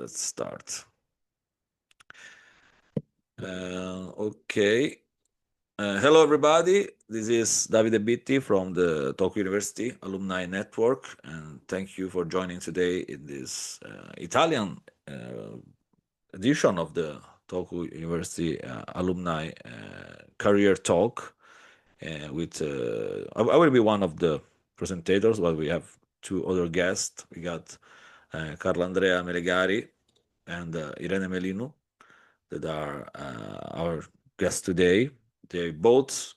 Let's start. Okay. Hello, everybody. This is Davide Bitti from the Tokyo University Alumni Network, and thank you for joining today in this Italian edition of the Tokyo University Alumni Career Talk. I will be one of the presentators, but we have two other guests. We got Carlo Andrea Melegari and Irene Melinu that are our guests today. They both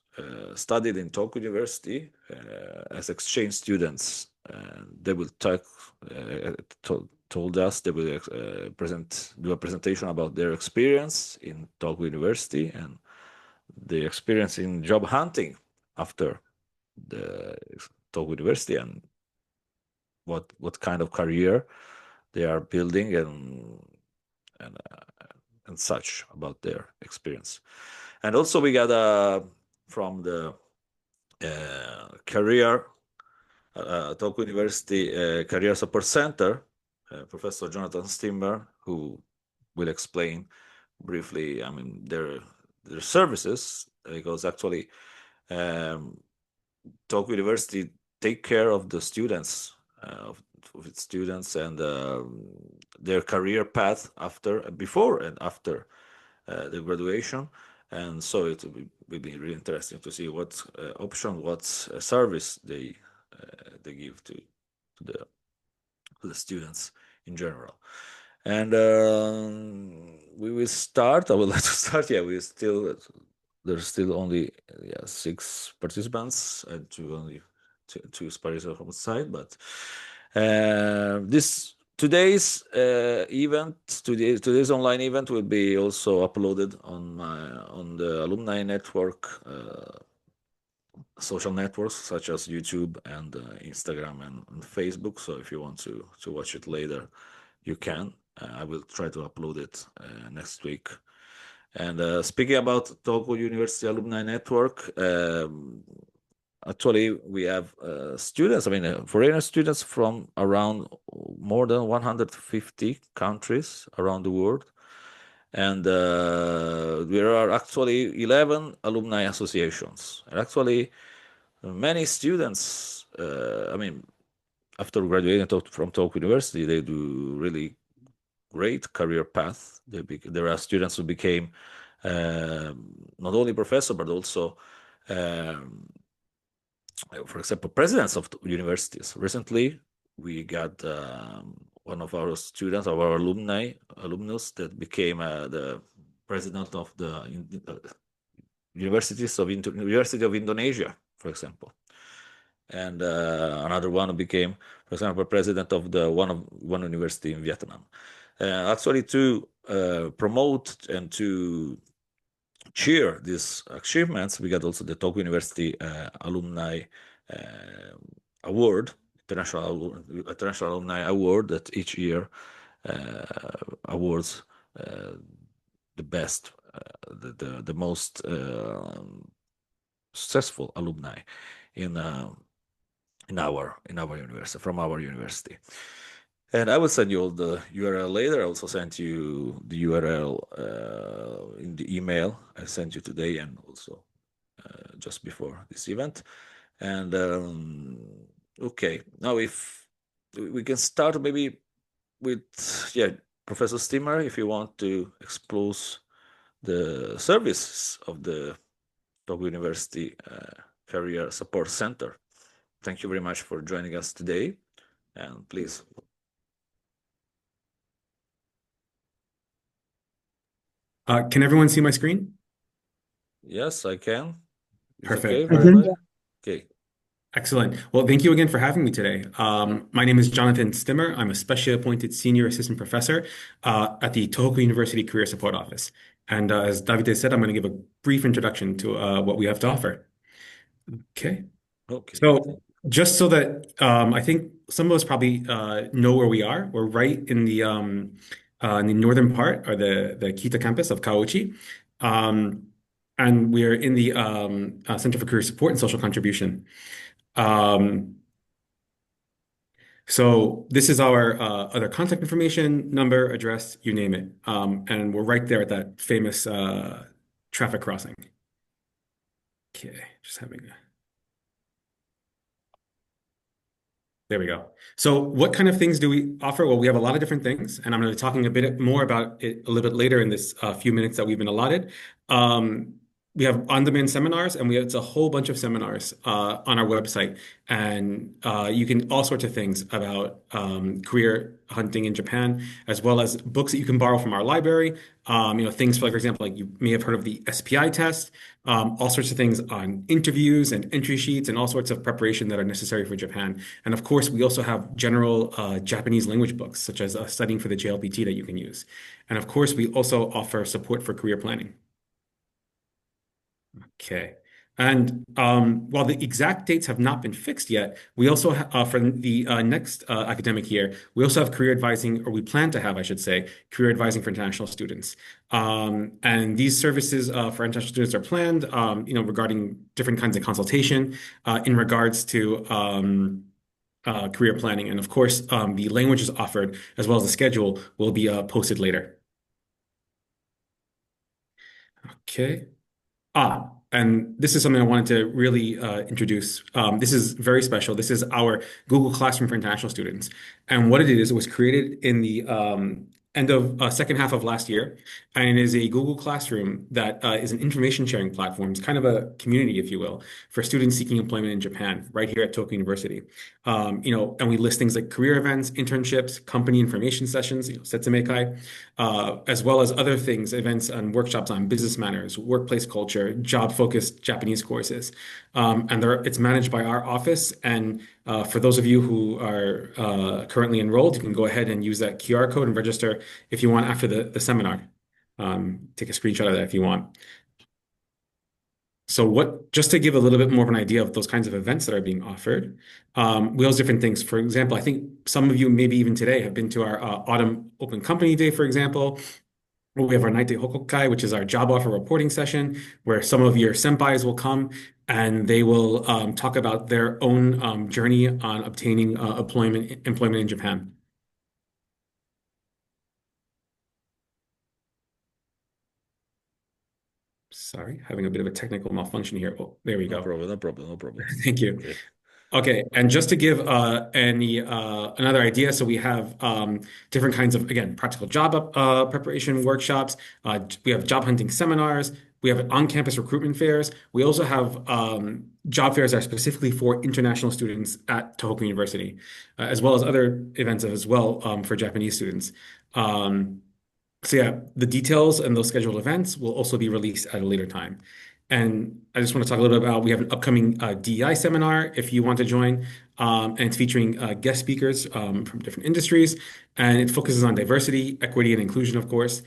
studied in Tokyo University as exchange students. They will told us they will do a presentation about their experience in Tokyo University and the experience in job hunting after the Tokyo University and what kind of career they are building and such about their experience. And also we got from the Tokyo University Career Support Center, Professor Jonathan Stimmer, who will explain briefly, their services, because actually Tokyo University take care of the students, of its students and their career path before and after the graduation. And so it will be really interesting to see what option, what service they give to the students in general. And we will start. I would like to start. Yeah, there's still only 6 participants and two participants from outside. But today's online event will be also uploaded on the Alumni Network social networks such as YouTube and Instagram and Facebook. So if you want to watch it later, you can. I will try to upload it next week. And speaking about Tokyo University Alumni Network, actually we have students, foreigner students from around more than 150 countries around the world. And there are actually 11 alumni associations. And actually, many students, after graduating from Tokyo University, they do really great career path. There are students who became not only professor, but also, for example, presidents of universities. Recently, we got one of our students, of our alumnus, that became the president of the University of Indonesia, for example. And another one became, for example, president of one university in Vietnam. Actually, to promote and to cheer these achievements, we got also the Tokyo University Alumni Award, International Alumni Award, that each year awards the best, the most successful alumni in our university, from our university. And I will send you all the URL later. I also sent you the URL in the email I sent you today and also just before this event. And okay, now if we can start maybe with, Professor Stimmer, if you want to expose the services of the Tokyo University Career Support Center. Thank you very much for joining us today, and please. Can everyone see my screen? Yes, I can. It's Perfect. okay, everybody? Okay. Excellent. Well, thank you again for having me today. My name is Jonathan Stimmer. I'm a specially appointed senior assistant professor at the Tokyo University Career Support Office. And as Davide said, I'm going to give a brief introduction to what we have to offer. Okay. So just so that I think some of us probably know where we are. We're right in the northern part, or the Kita campus of Kaochi. And we're in the Center for Career Support and Social Contribution. So this is our other contact information, number, address, you name it. And we're right there at that famous traffic crossing. Okay, just having a there we go. So what kind of things do we offer? Well, we have a lot of different things, and I'm going to be talking a bit more about it a little bit later in this few minutes that we've been allotted. Um, we have on-demand seminars, and it's a whole bunch of seminars on our website, and you can all sorts of things about career hunting in Japan, as well as books that you can borrow from our library. Things for example, like you may have heard of the SPI test, all sorts of things on interviews and entry sheets, and all sorts of preparation that are necessary for Japan. And of course, we also have general Japanese language books, such as Studying for the JLPT that you can use. And of course, we also offer support for career planning. Okay. And while the exact dates have not been fixed yet, we also for the next academic year, we also have career advising, or we plan to have, I should say, career advising for international students. And these services for international students are planned, regarding different kinds of consultation in regards to career planning. And of course, the languages offered, as well as the schedule, will be posted later. Okay. And this is something I wanted to really introduce. This is very special. This is our Google Classroom for international students. And what it is, it was created in the end of second half of last year, and it is a Google Classroom that is an information sharing platform. It's kind of a community, if you will, for students seeking employment in Japan, right here at Tokyo University. And we list things like career events, internships, company information sessions, setsumekai, as well as other things, events and workshops on business manners, workplace culture, job-focused Japanese courses. And it's managed by our office. And for those of you who are currently enrolled, you can go ahead and use that QR code and register if you want after the seminar. Take a screenshot of that if you want. So just to give a little bit more of an idea of those kinds of events that are being offered, we host different things. For example, I think some of you, maybe even today, have been to our Autumn Open Company Day, for example. We have our Night Day Hokokai, which is our job offer reporting session, where some of your senpais will come and they will talk about their own journey on obtaining employment in Japan. Sorry, having a bit of a technical malfunction here. Oh, there we No go. problem, no problem, no problem. Thank you. Okay. Okay, and just to give another idea, so we have different kinds of, again, practical job preparation workshops. We have job hunting seminars. We have on-campus recruitment fairs. We also have job fairs that are specifically for international students at Tohoku University, as well as other events as well for Japanese students. So yeah, the details and those scheduled events will also be released at a later time. And I just want to talk a little bit about, we have an upcoming DEI seminar if you want to join. And it's featuring guest speakers from different industries. And it focuses on diversity, equity, and inclusion, of course.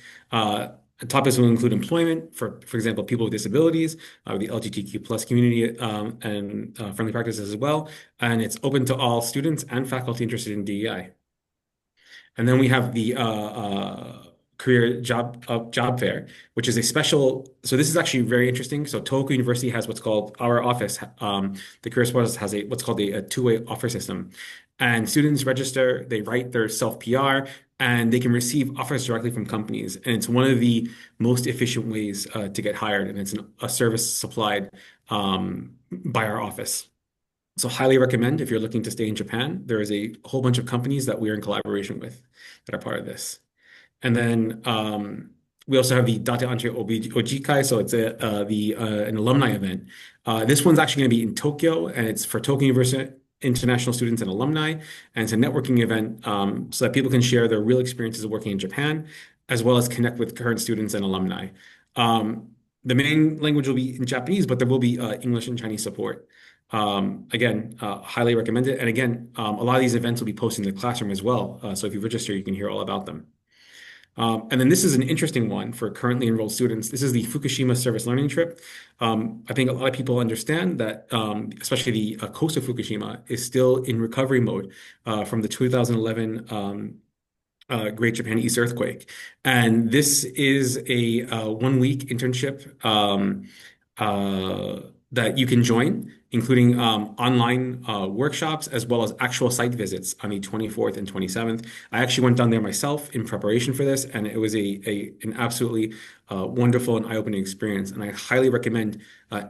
Topics will include employment, for example, people with disabilities, the LGBTQ plus community, and friendly practices as well. And it's open to all students and faculty interested in DEI. And then we have the career job fair, which is a special. So this is actually very interesting. So Tohoku University has what's called, our office, the Career Sports has what's called a two-way offer system, and students register, they write their self PR, and they can receive offers directly from companies. And it's one of the most efficient ways to get hired, and it's a service supplied by our office. So highly recommend if you're looking to stay in Japan. There is a whole bunch of companies that we're in collaboration with that are part of this. And then we also have the Date Entre Ojikai, so it's an alumni event. This one's actually going to be in Tokyo, and it's for Tokyo University international students and alumni. And it's a networking event so that people can share their real experiences of working in Japan, as well as connect with current students and alumni. The main language will be in Japanese, but there will be English and Chinese support. Again, highly recommend it. And again, a lot of these events will be posted in the classroom as well. So if you register, you can hear all about them. And then this is an interesting one for currently enrolled students. This is the Fukushima Service Learning Trip. I think a lot of people understand that, especially the coast of Fukushima is still in recovery mode from the 2011 Great Japan East earthquake. And this is a 1 week internship that you can join, including online workshops as well as actual site visits on the 24th and 27th. I actually went down there myself in preparation for this, and it was an absolutely wonderful and eye-opening experience. And I highly recommend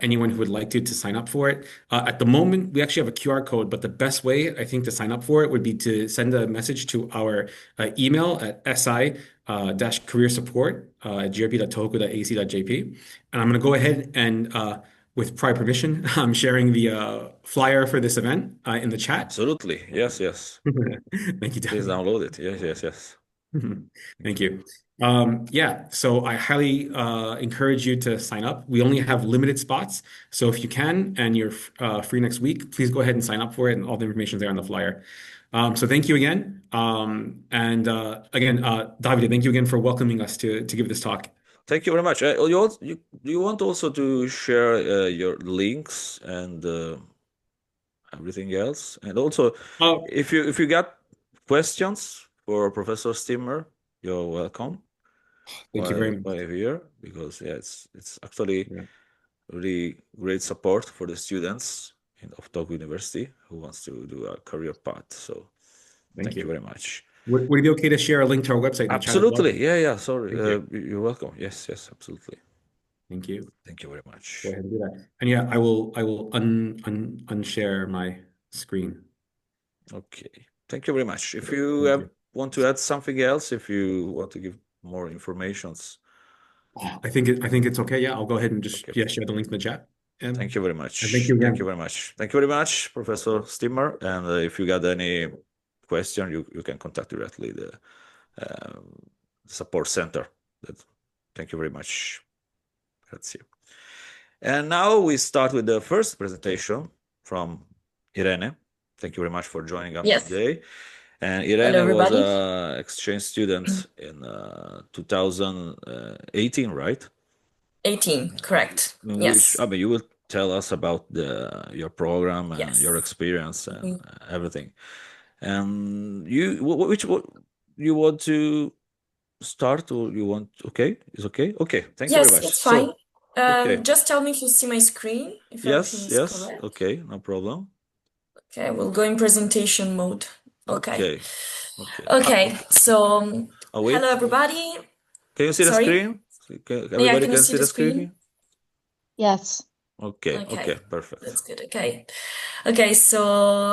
anyone who would like to sign up for it. At the moment, we actually have a QR code, but the best way I think to sign up for it would be to send a message to our email at si-careersupport at grp.tohoku.ac.jp. And I'm going to go ahead and with prior permission, I'm sharing the flyer for this event in the chat. Absolutely. Yes, yes. Thank you, Please David. download it. Yes, yes, yes. Thank you. Yeah, so I highly encourage you to sign up. We only have limited spots, so if you can and you're free next week, please go ahead and sign up for it, and all the information is there on the flyer. So thank you again. And again, Davide, thank you again for welcoming us to give this talk. Thank you very much. You want also to share your links and everything else, and also Oh, if you got questions for Professor Stimmer, you're welcome thank you very much. while here, because yeah, it's actually Yeah, really great support for the students of Tokyo University who wants to do a career path. So thank thank you you. very much. Would it be okay to share a link to our website in the chat as well? Absolutely. Yeah, yeah. Sorry. Thank you. You're welcome. Yes, yes, absolutely. Thank you. Thank you very Go much. ahead and do that. And yeah, I will unshare my screen. Okay. Thank you very much. If you Thank you. want to add something else, if you want to give more informations, I think it's okay. Yeah, I'll go ahead and just okay. yeah share the link in the chat. Thank you very And thank much. you Thank you again. very much. Thank you very much, Professor Stimmer. And if you got any question, you can contact directly the support center. Thank you very much. Let's see. And now we start with the first presentation from Irene. Thank you very much for joining us Yes. today. And Hello, Irene was everybody. an exchange student in 2018, right? 18, correct. In Yes. which, I mean, you will tell us about your program and your Yes. experience and Mm. everything. And what you want to start, or you want? Okay, it's okay. Okay, thank you very Yes, much. it's fine. Okay, Just tell me if you see my screen, if everything yes, is yes, correct. okay, no problem. Okay, we'll go in presentation mode. Okay. Okay. Okay, so Oh, hello, wait. everybody. Can you see the Sorry? screen? Yeah, Everybody can you can see see the the screen screen? here? Yes. Okay, Okay, perfect. that's good. Okay. Okay, so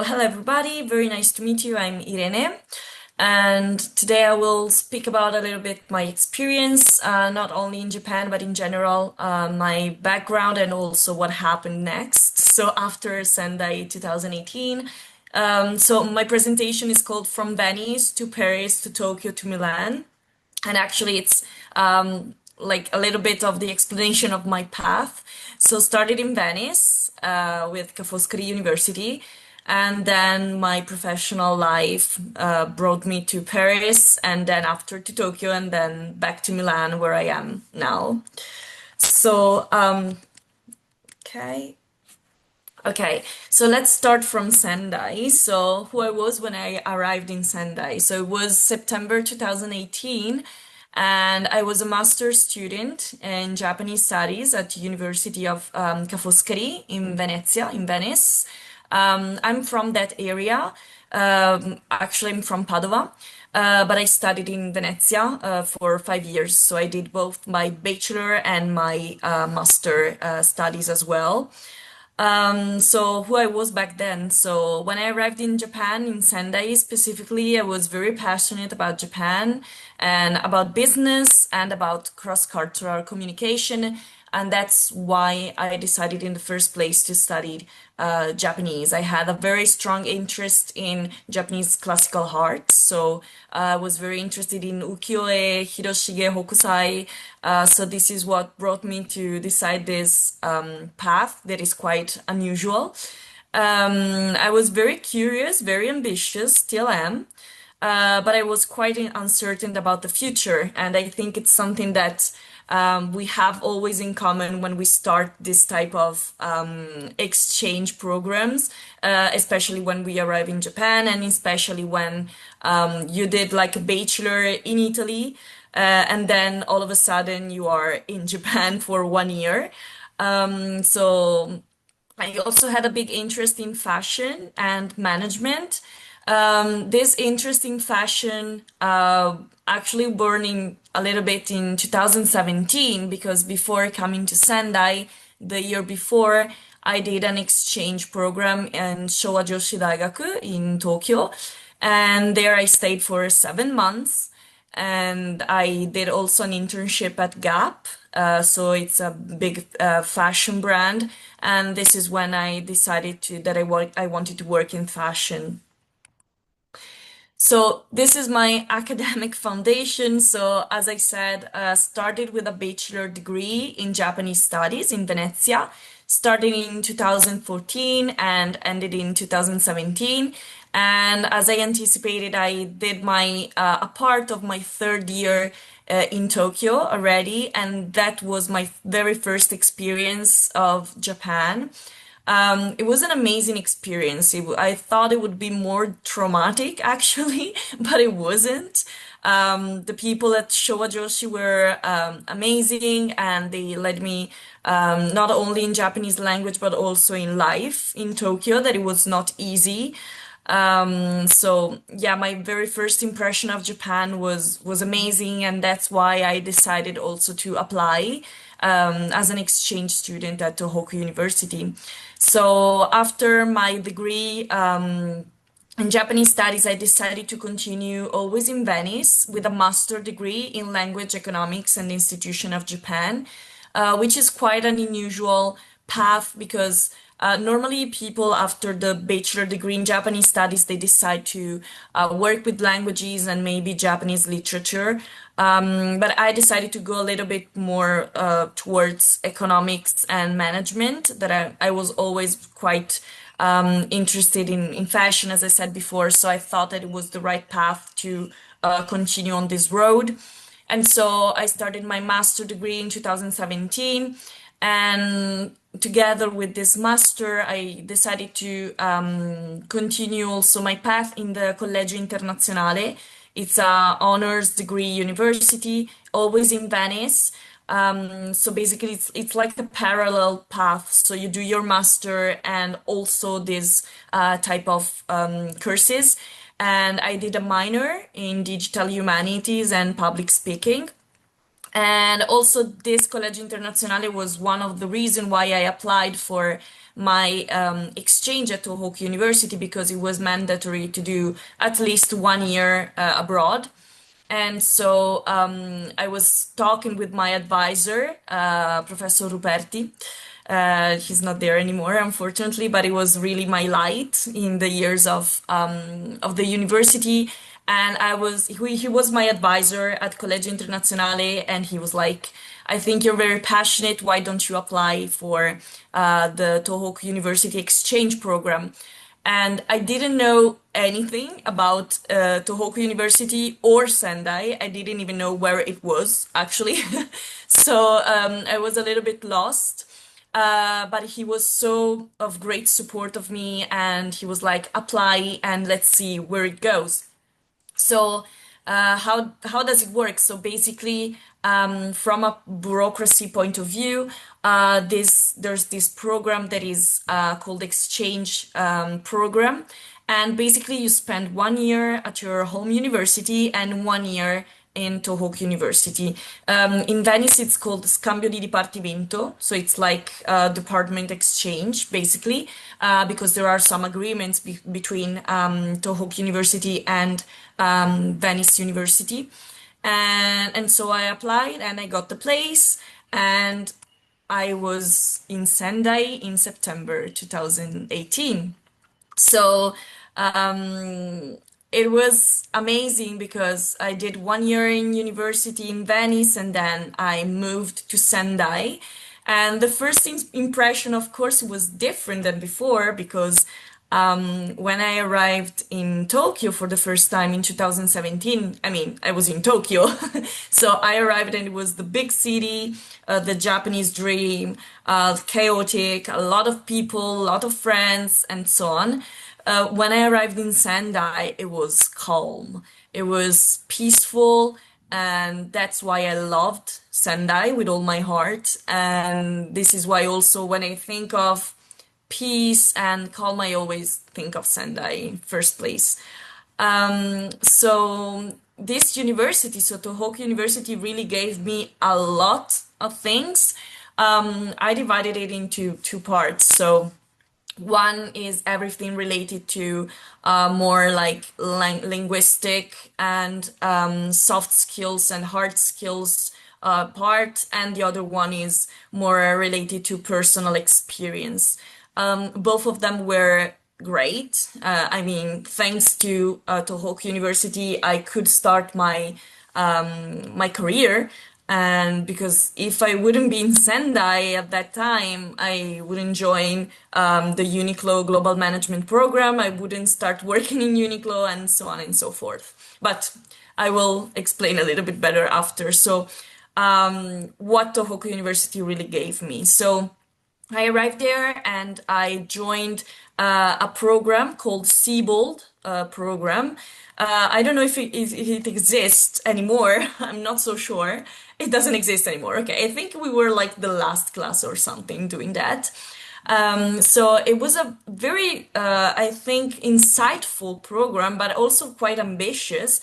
hello, everybody. Very nice to meet you. I'm Irene. And today I will speak about a little bit my experience, not only in Japan, but in general, my background and also what happened next. So after Sendai 2018, so my presentation is called From Venice to Paris to Tokyo to Milan. And actually it's like a little bit of the explanation of my path. So started in Venice with Ca' Foscari University, and then my professional life brought me to Paris, and then after to Tokyo, and then back to Milan, where I am now. So okay. Okay, so let's start from Sendai. So, who I was when I arrived in Sendai. So, it was September 2018, and I was a master's student in Japanese studies at the University of Ca' Foscari in Venezia, in Venice. I'm from that area. Actually, I'm from Padova, but I studied in Venezia for 5 years. So, I did both my bachelor and my master studies as well. So who I was back then. So when I arrived in Japan, in Sendai specifically, I was very passionate about Japan and about business and about cross-cultural communication. And that's why I decided in the first place to study Japanese. I had a very strong interest in Japanese classical art. So I was very interested in ukiyo-e, hiroshige, hokusai. So this is what brought me to decide this path that is quite unusual. I was very curious, very ambitious, still am. But I was quite uncertain about the future, and I think it's something that we have always in common when we start this type of exchange programs, especially when we arrive in Japan, and especially when you did like a bachelor in Italy, and then all of a sudden you are in Japan for 1 year. So I also had a big interest in fashion and management. This interest in fashion actually burning a little bit in 2017 because before coming to Sendai, the year before, I did an exchange program in Showa Joshi Daigaku in Tokyo, and there I stayed for 7 months. And I did also an internship at Gap. So it's a big fashion brand, and this is when I decided that I wanted to work in fashion. So this is my academic foundation. So as I said, started with a bachelor degree in Japanese studies in Venezia, started in 2014 and ended in 2017. And as I anticipated, I did my a part of my third year in Tokyo already, and that was my very first experience of Japan. It was an amazing experience. I thought it would be more traumatic, actually, but it wasn't. The people at Showa Joshi were amazing, and they led me not only in Japanese language but also in life in Tokyo. That it was not easy. So yeah, my very first impression of Japan was amazing, and that's why I decided also to apply as an exchange student at Tohoku University. So after my degree in Japanese studies, I decided to continue always in Venice with a master degree in language economics and institution of Japan, which is quite an unusual path because normally people after the bachelor degree in Japanese studies, they decide to work with languages and maybe Japanese literature. But I decided to go a little bit more towards economics and management, that I was always quite interested in fashion, as I said before. So I thought that it was the right path to continue on this road. And so I started my master degree in 2017. And together with this master, I decided to continue also my path in the Collegio Internazionale. It's a honors degree university, always in Venice. So basically, it's like a parallel path. So you do your master and also this type of courses. And I did a minor in digital humanities and public speaking. And also, this Collegio Internazionale was one of the reasons why I applied for my exchange at Tohoku University, because it was mandatory to do at least 1 year abroad. And so I was talking with my advisor, Professor Ruperti. He's not there anymore, unfortunately, but it was really my light in the years of the university. And he was my advisor at Collegio Internazionale, and he was like, I think you're very passionate. Why don't you apply for the Tohoku University exchange program? And I didn't know anything about Tohoku University or Sendai. I didn't even know where it was, actually. So I was a little bit lost. But he was so of great support of me, and he was like, apply and let's see where it goes. So how does it work? So basically, from a bureaucracy point of view, there's this program that is called exchange program, and basically you spend 1 year at your home university and 1 year in Tohoku University. In Venice, it's called Scambio di Dipartimento, so it's like department exchange, basically, because there are some agreements between Tohoku University and Venice University. And so I applied and I got the place, and I was in Sendai in September 2018. So it was amazing because I did 1 year in university in Venice, and then I moved to Sendai. And the first impression, of course, was different than before because when I arrived in Tokyo for the first time in 2017, I mean, I was in Tokyo. So I arrived and it was the big city, the Japanese dream, chaotic, a lot of people, a lot of friends, and so on. When I arrived in Sendai, it was calm. It was peaceful, and that's why I loved Sendai with all my heart. And this is why also when I think of peace and calm, I always think of Sendai in first place. So this university, so Tohoku University, really gave me a lot of things. I divided it into two parts. So one is everything related to more like linguistic and soft skills and hard skills part, and the other one is more related to personal experience. Both of them were great. I mean, thanks to Tohoku University, I could start my career. And because if I wouldn't be in Sendai at that time, I wouldn't join the Uniqlo Global Management Program. I wouldn't start working in Uniqlo and so on and so forth. But I will explain a little bit better after. So, what Tohoku University really gave me. So, I arrived there and I joined a program called Seabold program. I don't know if it exists anymore. I'm not so sure. It doesn't exist anymore. Okay, I think we were like the last class or something doing that. So it was a very, I think, insightful program, but also quite ambitious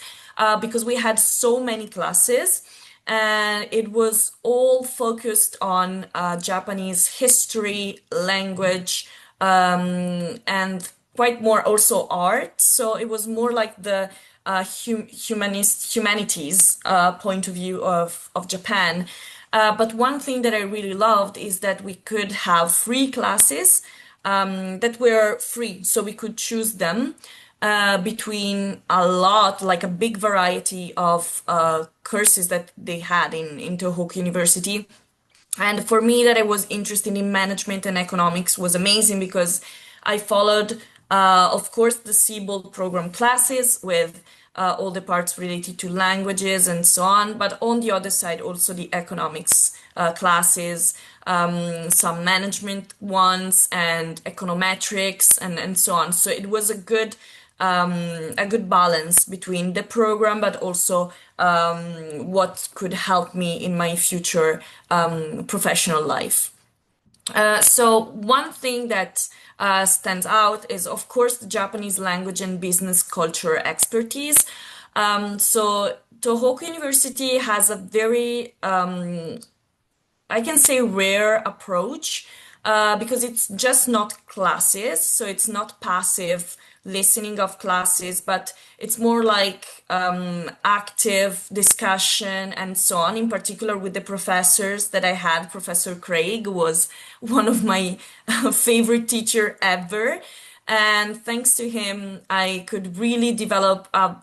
because we had so many classes and it was all focused on Japanese history, language, and quite more also art. So it was more like the humanities point of view of Japan. But one thing that I really loved is that we could have free classes that were free, so we could choose them between a lot, like a big variety of courses that they had in Tohoku University. And for me, that I was interested in management and economics was amazing because I followed, of course, the Seabold program classes with all the parts related to languages and so on, but on the other side, also the economics classes, some management ones, and econometrics, and so on. So it was a good balance between the program, but also what could help me in my future professional life. So one thing that stands out is, of course, the Japanese language and business culture expertise. So Tohoku University has a very, I can say, rare approach because it's just not classes, so it's not passive listening of classes, but it's more like active discussion and so on. In particular, with the professors that I had, Professor Craig was one of my favorite teacher ever, and thanks to him, I could really develop a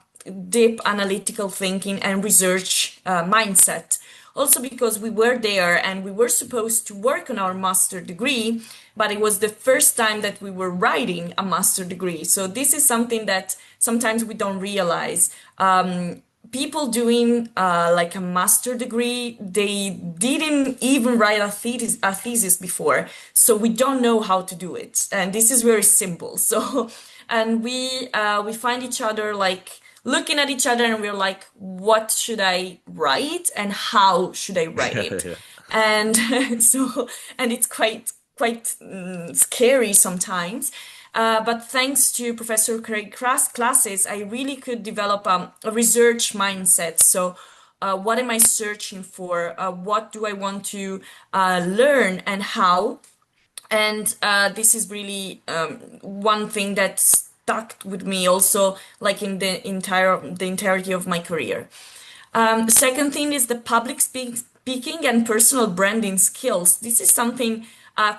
deep analytical thinking and research mindset. Also because we were there and we were supposed to work on our master degree, but it was the first time that we were writing a master degree. So this is something that sometimes we don't realize. People doing like a master degree, they didn't even write a thesis before, so we don't know how to do it, and this is very simple. So, and we find each other like looking at each other and we're like, what should I write and how should I write it? Yeah. And so, and it's quite scary sometimes. But thanks to Professor Craig classes, I really could develop a research mindset. So, what am I searching for? What do I want to learn and how? And this is really one thing that stuck with me also, like in the entirety of my career. Second thing is the speaking and personal branding skills. This is something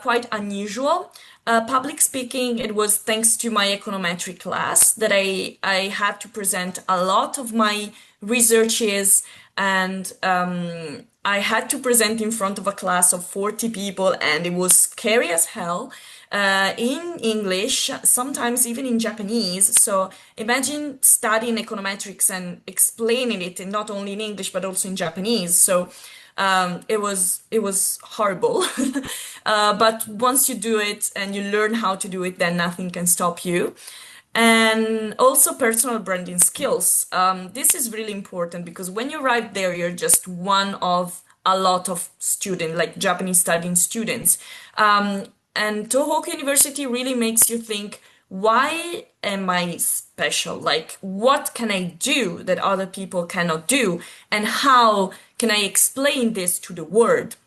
quite unusual. Public speaking, it was thanks to my econometric class that I had to present a lot of my researches, and I had to present in front of a class of 40 people, and it was scary as hell in English, sometimes even in Japanese. So imagine studying econometrics and explaining it, and not only in English but also in Japanese. So it was horrible. But once you do it and you learn how to do it, then nothing can stop you. And also personal branding skills. This is really important because when you arrive there, you're just one of a lot of students, like Japanese studying students. And Tohoku University really makes you think, why am I special? Like, what can I do that other people cannot do? And how can I explain this to the world?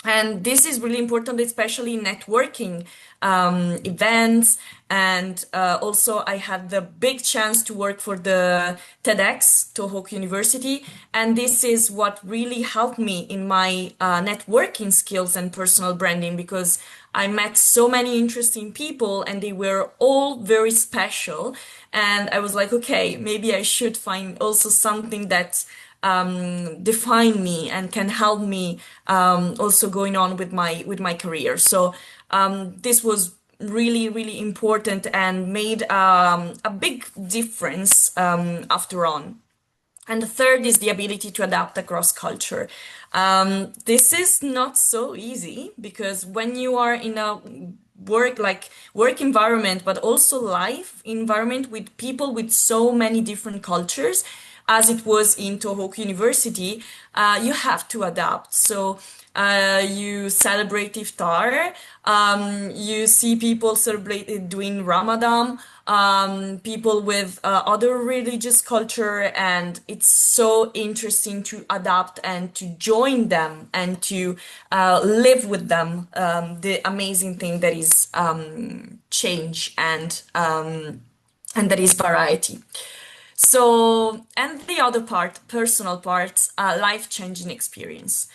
And this is really important, especially networking events. And also, I had the big chance to work for the TEDx, Tohoku University. And this is what really helped me in my networking skills and personal branding, because I met so many interesting people and they were all very special. And I was like, okay, maybe I should find also something that define me and can help me also going on with my career. So this was really important and made a big difference after on. And the third is the ability to adapt across culture. This is not so easy, because when you are in a work environment, but also life environment with people with so many different cultures, as it was in Tohoku University, you have to adapt. So you celebrate Iftar, you see people celebrate doing Ramadan, people with other religious culture, and it's so interesting to adapt and to join them and to live with them. The amazing thing that is change and that is variety. So, and the other part, personal part, life-changing experience.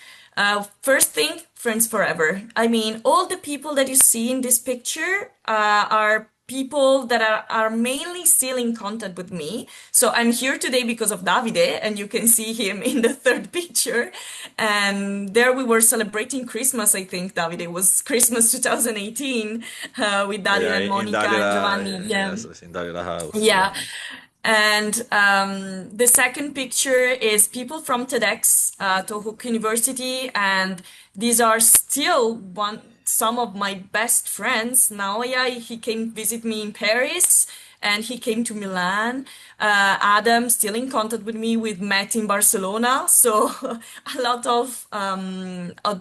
First thing, friends forever. I mean, all the people that you see in this picture are people that are mainly still in contact with me. So I'm here today because of Davide, and you can see him in the third picture. And there we were celebrating Christmas, I think, Davide. It was Christmas 2018 with Dalia Yeah, and in Monica and Davila, Giovanni. Yeah. yes, in Davila house. Yeah. Yeah. And the second picture is people from TEDx, Tohoku University, and these are still some of my best friends. Naoya, he came visit me in Paris, and he came to Milan. Adam, still in contact with me, we've met in Barcelona. So a lot of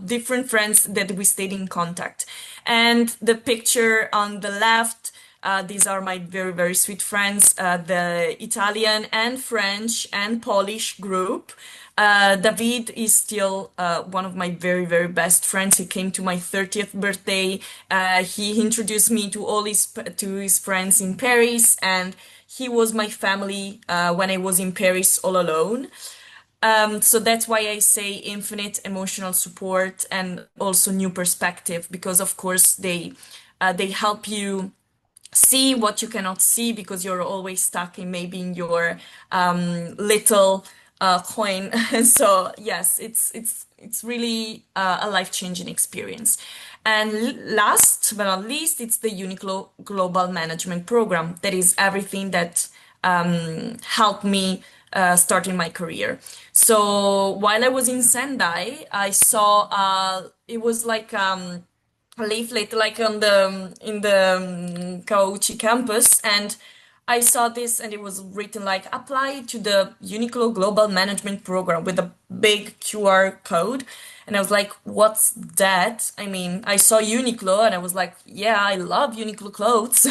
different friends that we stayed in contact. And the picture on the left, these are my very sweet friends, the Italian and French and Polish group. David is still one of my very best friends. He came to my 30th birthday. He introduced me to to his friends in Paris, and he was my family when I was in Paris all alone. So that's why I say infinite emotional support and also new perspective, because of course they help you see what you cannot see, because you're always stuck in maybe in your little coin. So yes, it's really a life-changing experience. And last but not least, it's the Uniqlo Global Management Program. That is everything that helped me starting my career. So while I was in Sendai, I saw it was like a leaflet like on the in the Kauchi campus, and I saw this and it was written like apply to the Uniqlo Global Management Program with a big QR code. And I was like, what's that? I mean, I saw Uniqlo and I was like, yeah, I love Uniqlo clothes.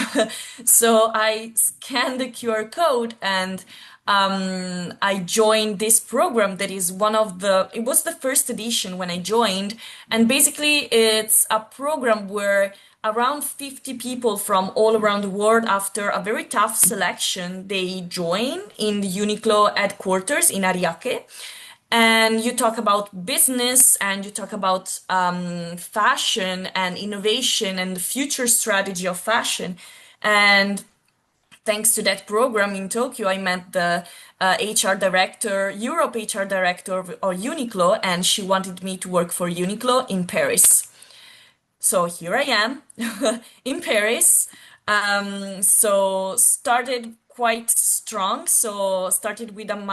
So I scanned the QR code and I joined this program that is it was the first edition when I joined. And basically it's a program where around 50 people from all around the world, after a very tough selection, they join in the Uniqlo headquarters in Ariake. And you talk about business and you talk about fashion and innovation and the future strategy of fashion. And thanks to that program in Tokyo, I met the HR director, Europe HR director of Uniqlo, and she wanted me to work for Uniqlo in Paris. So here I am in Paris. So started quite strong. So started with an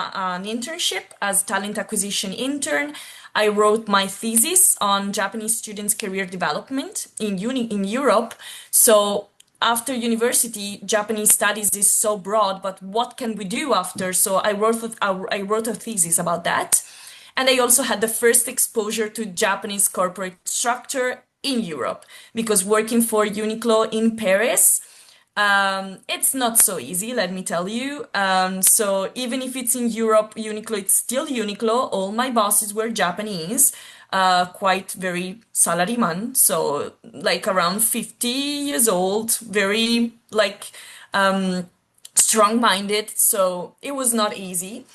internship as talent acquisition intern. I wrote my thesis on Japanese students' career development in Europe. So after university, Japanese studies is so broad, but what can we do after? So I wrote a thesis about that. And I also had the first exposure to Japanese corporate structure in Europe, because working for Uniqlo in Paris, it's not so easy, let me tell you. So even if it's in Europe, Uniqlo, it's still Uniqlo. All my bosses were Japanese, quite very salaryman, so like around 50 years old, very like strong-minded. So it was not easy.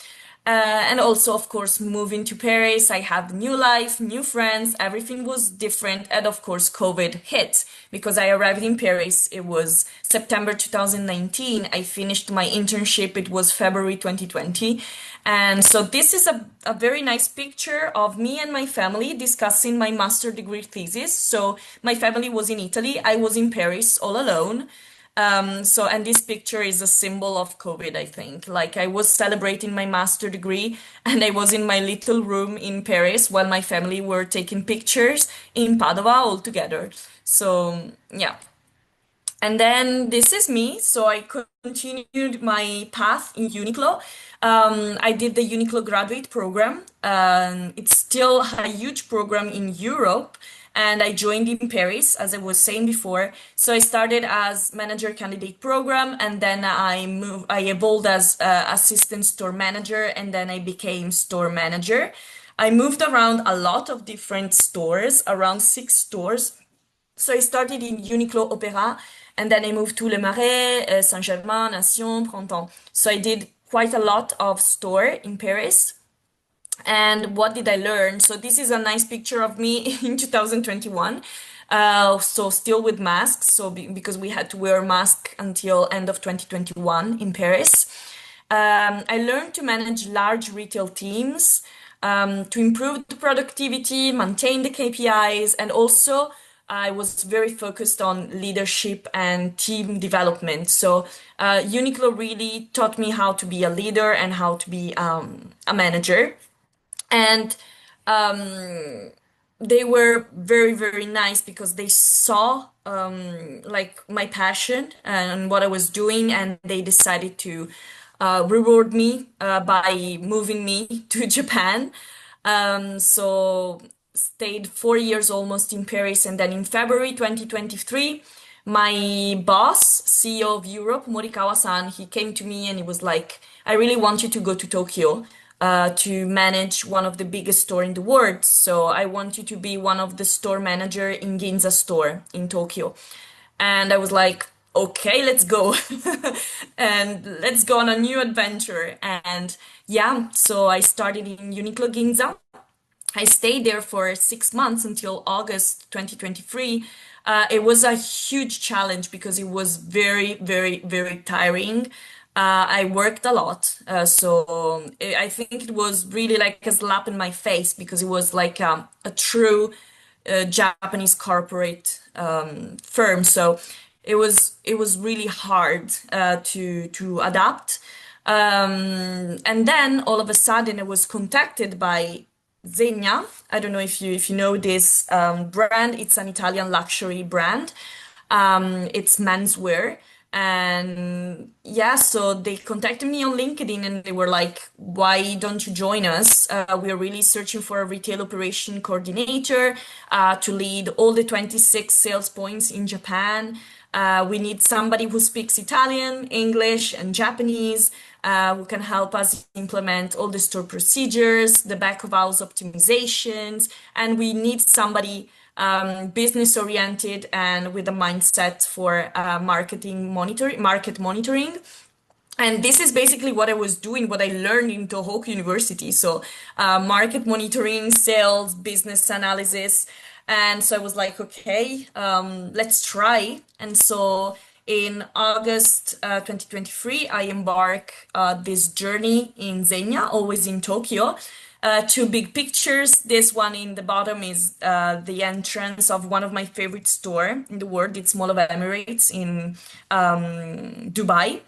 And also, of course, moving to Paris, I have new life, new friends, everything was different. And of course, COVID hit because I arrived in Paris. It was September 2019. I finished my internship. It was February 2020. And so this is a very nice picture of me and my family discussing my master degree thesis. So my family was in Italy. I was in Paris all alone. And this picture is a symbol of COVID, I think. Like I was celebrating my master degree and I was in my little room in Paris while my family were taking pictures in Padova all together. So, yeah. And then this is me. So I continued my path in Uniqlo. I did the Uniqlo graduate program. It's still a huge program in Europe. And I joined in Paris, as I was saying before. So I started as manager candidate program, and then I evolved as assistant store manager, and then I became store manager. I moved around a lot of different stores, around 6 stores. So I started in Uniqlo Opéra, and then I moved to Le Marais, Saint-Germain, Nation, Printemps. So I did quite a lot of store in Paris. And what did I learn? So this is a nice picture of me in 2021. So still with masks, so because we had to wear masks until end of 2021 in Paris. I learned to manage large retail teams, to improve the productivity, maintain the KPIs, and also I was very focused on leadership and team development. So Uniqlo really taught me how to be a leader and how to be a manager. And they were very, very nice because they saw like my passion and what I was doing, and they decided to reward me by moving me to Japan. So stayed 4 years almost in Paris, and then in February 2023, my boss, CEO of Europe, Morikawa-san, he came to me and he was like, "I really want you to go to Tokyo." To manage one of the biggest store in the world. So I want you to be one of the store manager in Ginza store in Tokyo. And I was like, okay, let's go. And let's go on a new adventure. And yeah, so I started in Uniqlo Ginza. I stayed there for 6 months until August 2023. It was a huge challenge because it was very, very, very tiring. I worked a lot, so I think it was really like a slap in my face because it was like a true Japanese corporate firm. So it was really hard to adapt. And then all of a sudden, I was contacted by Zegna. I don't know if you know this brand. It's an Italian luxury brand. It's menswear. And yeah, so they contacted me on LinkedIn and they were like, why don't you join us? We're really searching for a retail operation coordinator to lead all the 26 sales points in Japan. We need somebody who speaks Italian, English, and Japanese, who can help us implement all the store procedures, the back of house optimizations, and we need somebody business oriented and with a mindset for market monitoring. And this is basically what I was doing, what I learned in Tohoku University. So market monitoring, sales, business analysis. And so I was like, okay, let's try. And so in August 2023, I embark this journey in Zegna, always in Tokyo. Two big pictures. This one in the bottom is the entrance of one of my favorite store in the world. It's Mall of Emirates in Dubai.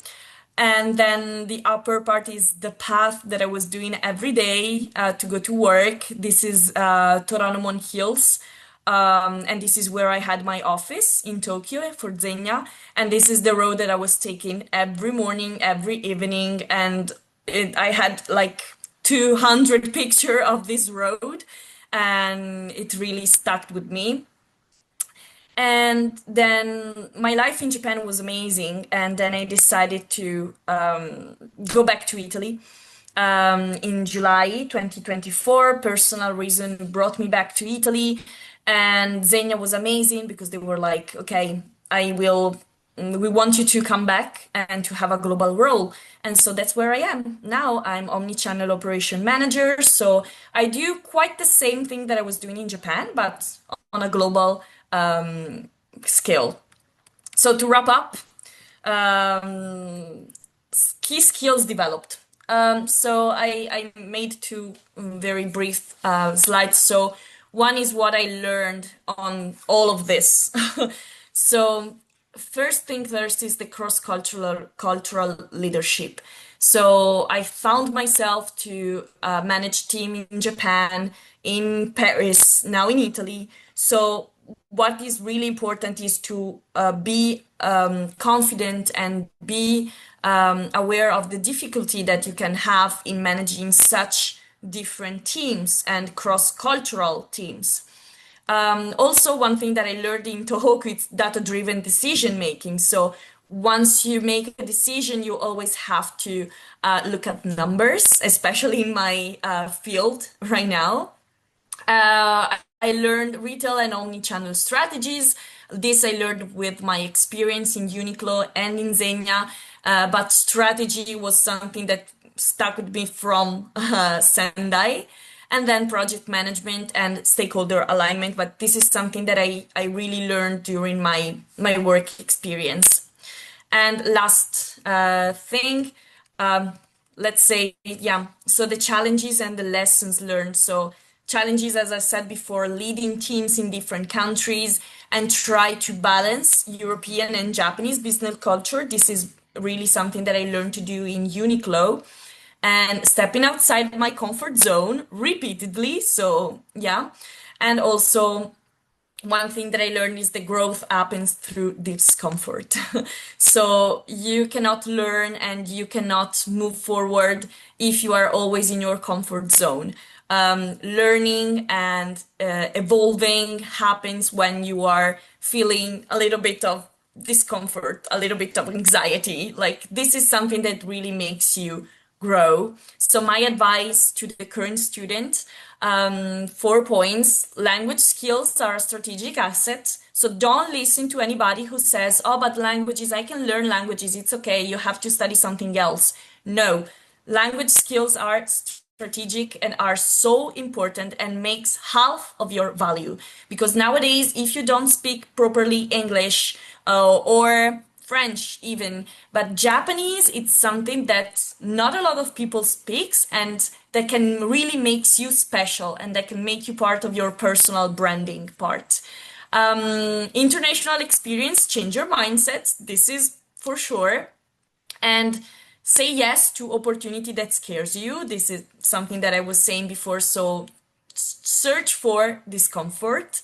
And then the upper part is the path that I was doing every day to go to work. This is Toranomon Hills. And this is where I had my office in Tokyo for Zegna. And this is the road that I was taking every morning, every evening. And I had like 200 picture of this road, and it really stuck with me. And then my life in Japan was amazing. And then I decided to go back to Italy in July 2024. Personal reason brought me back to Italy. And Zegna was amazing because they were like, okay, we want you to come back and to have a global role. And so that's where I am. Now I'm omnichannel operation manager. So I do quite the same thing that I was doing in Japan, but on a global scale. So to wrap up, um, key skills developed. So I made two very brief slides. So one is what I learned on all of this. So first thing first is the cross-cultural cultural leadership. So I found myself to manage team in Japan, in Paris, now in Italy. So what is really important is to be confident and be aware of the difficulty that you can have in managing such different teams and cross-cultural teams. Also, one thing that I learned in Tohoku is data-driven decision making. So once you make a decision, you always have to look at numbers, especially in my field right now. I learned retail and omni-channel strategies. This I learned with my experience in Uniqlo and in Zegna, but strategy was something that stuck with me from Sendai. And then project management and stakeholder alignment, but this is something that I really learned during my work experience. And last thing, let's say, yeah, so the challenges and the lessons learned. So challenges, as I said before, leading teams in different countries and try to balance European and Japanese business culture. This is really something that I learned to do in Uniqlo and stepping outside my comfort zone repeatedly. So yeah. And also one thing that I learned is the growth happens through discomfort. So you cannot learn and you cannot move forward if you are always in your comfort zone. Learning and evolving happens when you are feeling a little bit of discomfort, a little bit of anxiety. Like this is something that really makes you grow. So my advice to the current student, 4 points. Language skills are a strategic asset. So don't listen to anybody who says, oh, but languages, I can learn languages. It's okay. You have to study something else. No, language skills are strategic and are so important and makes half of your value. Because nowadays, if you don't speak properly English or French even, but Japanese, it's something that not a lot of people speaks and that can really makes you special and that can make you part of your personal branding part. International experience, change your mindset. This is for sure. And say yes to opportunity that scares you. This is something that I was saying before. So search for discomfort.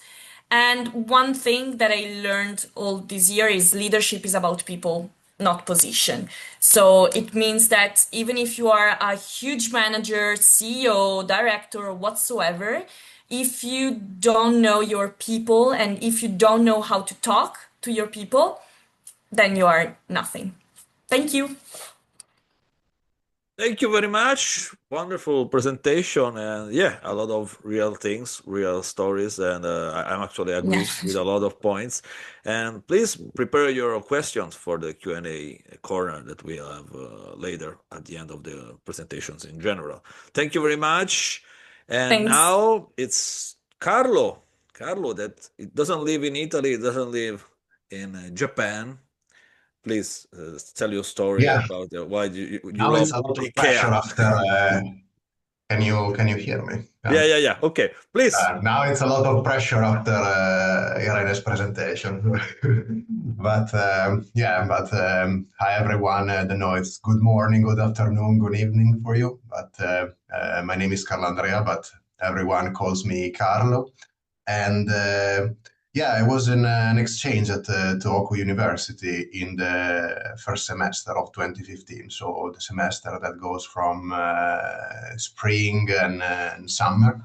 And one thing that I learned all this year is leadership is about people, not position. So it means that even if you are a huge manager, CEO, director, or whatsoever, if you don't know your people and if you don't know how to talk to your people, then you are nothing. Thank you. Thank you very much. Wonderful presentation, and yeah, a lot of real things, real stories, and I'm actually agree Yeah. with a lot of points. And please prepare your questions for the Q&A corner that we have later at the end of the presentations in general. Thank you very much. And Thanks. now it's Carlo. Carlo, that it doesn't live in Italy, it doesn't live in Japan. Please tell your story Yeah, about why you now love it's a lot of pressure IKEA. after. Can you hear me? Yeah. Okay, please. Now it's a lot of pressure after Irene's presentation. Hi everyone. I don't know. It's good morning, good afternoon, good evening for you. But my name is Carlo Andrea, but everyone calls me Carlo. And I was in an exchange at Tohoku University in the first semester of 2015. So the semester that goes from spring and summer.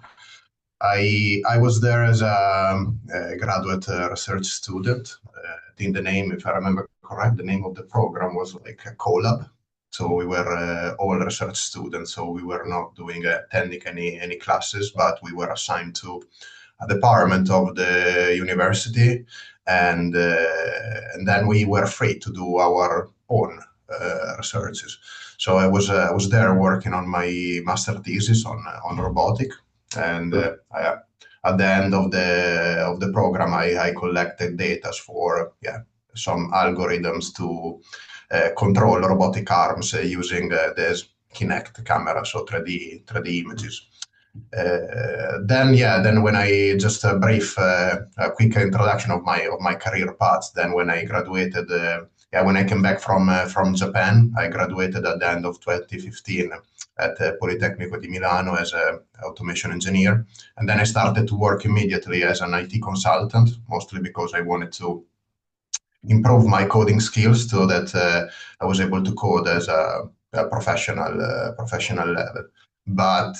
I was there as a graduate research student. I think the name, if I remember correct, the name of the program was like a collab. So we were all research students. So we were not doing attending any classes, but we were assigned to a department of the university, and then we were free to do our own researches. So I was there working on my master thesis on robotic, and at the end of the program, I collected data for some algorithms to control robotic arms using this Kinect camera, so 3D images. Then when I just a quick introduction of my career path. Then when I graduated, when I came back from Japan, I graduated at the end of 2015 at Politecnico di Milano as an automation engineer, and then I started to work immediately as an IT consultant, mostly because I wanted to improve my coding skills so that I was able to code as a professional level. But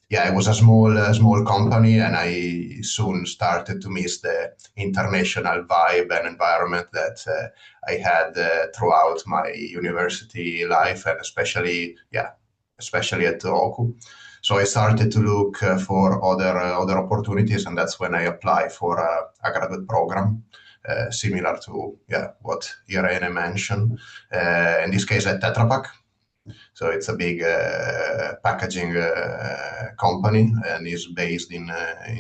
it was a small company, and I soon started to miss the international vibe and environment that I had throughout my university life, and especially at Tohoku. So I started to look for other opportunities, and that's when I applied for a graduate program. Similar to what Irene mentioned, in this case at Tetra Pak. So it's a big packaging company, and is based in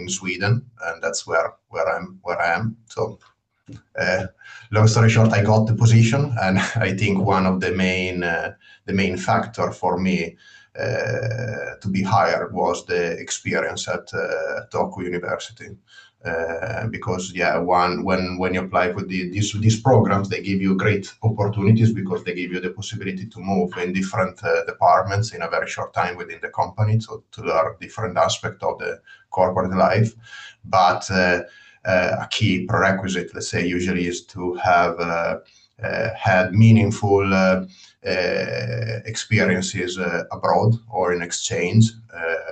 Sweden, and that's where I am. So long story short, I got the position, and I think one of the main factor for me to be hired was the experience at Tohoku University. Because when you apply for these programs, they give you great opportunities because they give you the possibility to move in different departments in a very short time within the company, so to learn different aspects of the corporate life. But a key prerequisite, let's say, usually is to have had meaningful experiences abroad or in exchange.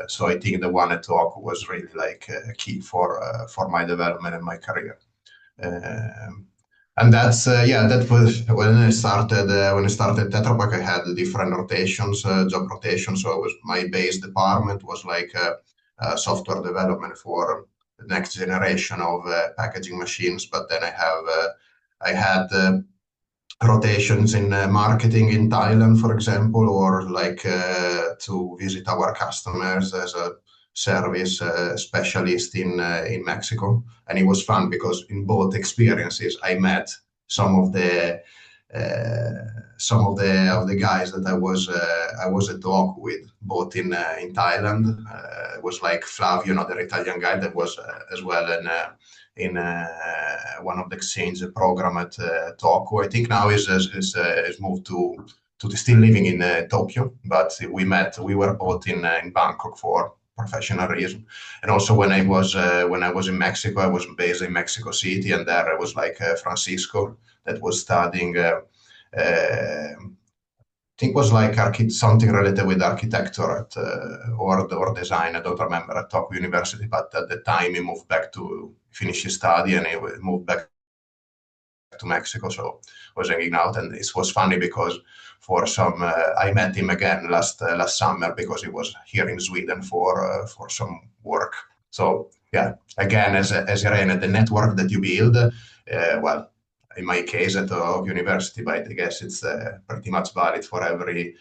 So I think the one at Tohoku was really like key for my development and my career. And that was when I started. When I started Tetra Pak, I had different rotations, job rotations. So my base department was like software development for the next generation of packaging machines. But then I had rotations in marketing in Thailand, for example, or like to visit our customers as a service specialist in Mexico. And it was fun because in both experiences I met some of the guys that I was at Tohoku with, both in Thailand. It was like Flavio, another Italian guy that was as well in one of the exchange program at Tohoku. I think now is moved to still living in Tokyo, but we were both in Bangkok for professional reason. And also when I was in Mexico, I was based in Mexico City, and there I was like Francisco that was studying I think was like something related with architecture or design. I don't remember at Tokyo University, but at the time he moved back to finish his study, and he moved back to Mexico. So I was hanging out, and it was funny because for some I met him again last summer because he was here in Sweden for some work. So again, as Irene, the network that you build, in my case at the university, but I guess it's pretty much valid for every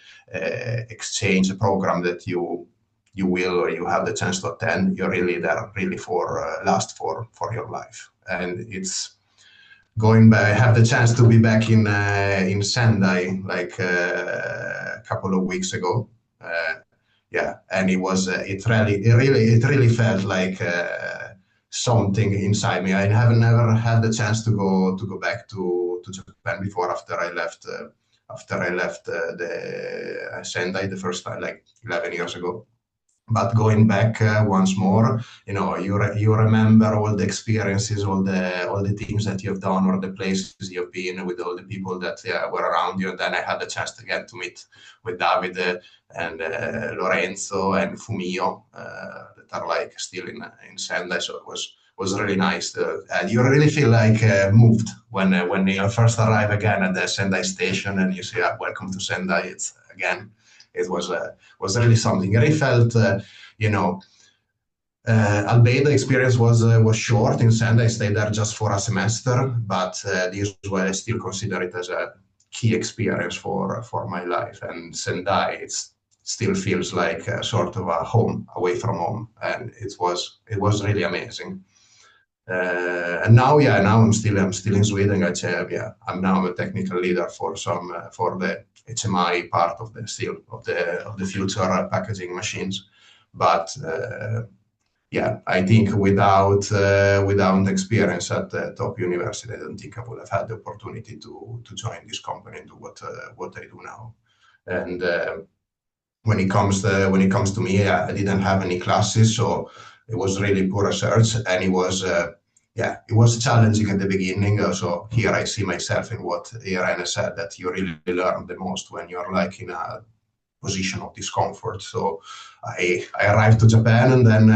exchange program that you will or you have the chance to attend. You're really there really for last for your life. And it's going back. I have the chance to be back in Sendai like a couple of weeks ago. And it was it really felt like something inside me. I have never had the chance to go back to Japan before after I left the Sendai the first time, like 11 years ago. But going back once more, you remember all the experiences, all the things that you've done, or the places you've been with, all the people that were around you. And then I had the chance again to meet with Davide and Lorenzo and Fumio that are like still in Sendai. So it was really nice. And you really feel like moved when you first arrive again at the Sendai station and you say, "Welcome to Sendai." It's again. It was really something. I really felt, albeit the experience was short in Sendai. I stayed there just for a semester, but this was I still consider it as a key experience for my life. And Sendai, it still feels like a sort of a home away from home, and it was really amazing. And now I'm still in Sweden. I say, I'm now a technical leader for the HMI part of the future packaging machines. But I think without experience at the top university, I don't think I would have had the opportunity to join this company and do what I do now. And when it comes to me, I didn't have any classes, so it was really poor research, and it was challenging at the beginning. So here I see myself in what Irene said, that you really learn the most when you're like in a position of discomfort. So I arrived to Japan, and then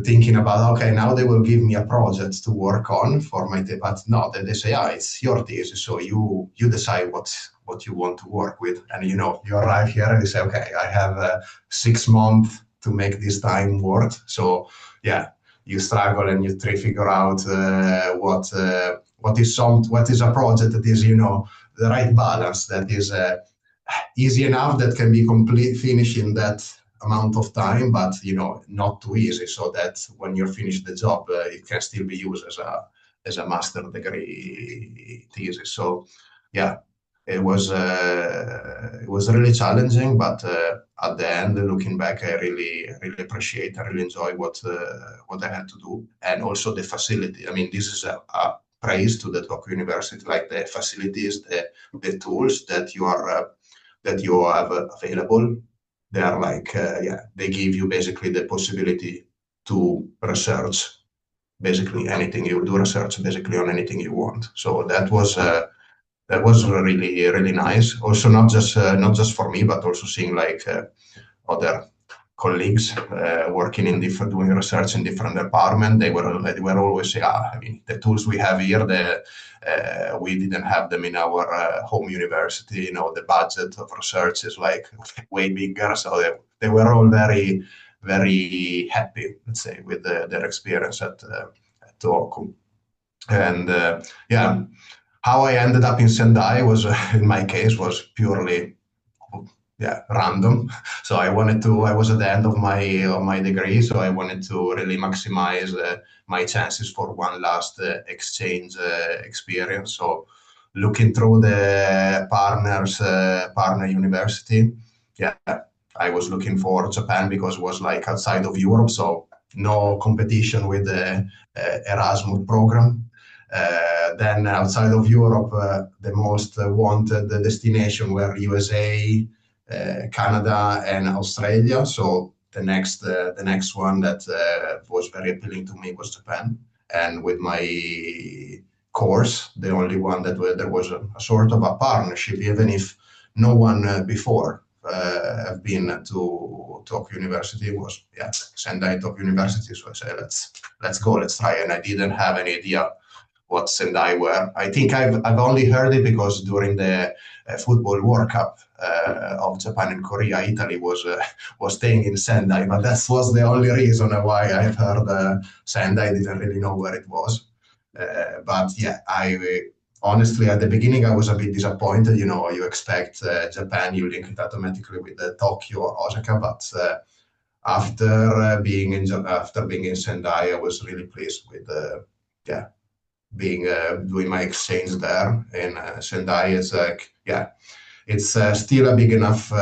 thinking about, okay, now they will give me a project to work on for my but no, they say, it's your thesis, so you decide what you want to work with. And you arrive here and you say, okay, I have 6 months to make this time work. So you struggle and you try to figure out what is a project that is the right balance, that is easy enough, that can be complete finished in that amount of time, but not too easy, so that when you're finished the job, it can still be used as a master degree thesis. So it was really challenging, but at the end, looking back, I really appreciate, I really enjoy what I had to do, and also the facility. I mean, this is a praise to the Tokyo University, like the facilities, the tools that you have available. They are like they give you basically the possibility to research basically anything. You do research basically on anything you want. So that was really, really nice. Also, not just for me, but also seeing like other colleagues working doing research in different departments. They were always saying, I mean, the tools we have here, we didn't have them in our home university. The budget of research is like way bigger. So they were all very, very happy, let's say, with their experience at Tohoku. And how I ended up in Sendai was, in my case, was purely random. So I was at the end of my degree, so I wanted to really maximize my chances for one last exchange experience. So looking through the partner university, I was looking for Japan because it was like outside of Europe, so no competition with the Erasmus program. Then outside of Europe, the most wanted destination were USA, Canada, and Australia. So the next one that was very appealing to me was Japan. And with my course, the only one that there was a sort of a partnership, even if no one before have been to Tokyo University, was Sendai Tokyo University. So I said, let's go, let's try. And I didn't have any idea what Sendai were. I think I've only heard it because during the football World Cup of Japan and Korea, Italy was staying in Sendai, but that was the only reason why I've heard Sendai. I didn't really know where it was. But I honestly, at the beginning, I was a bit disappointed. You expect Japan, you link it automatically with Tokyo or Osaka, but after being in Sendai, I was really pleased with doing my exchange there in Sendai. It's like it's still a big enough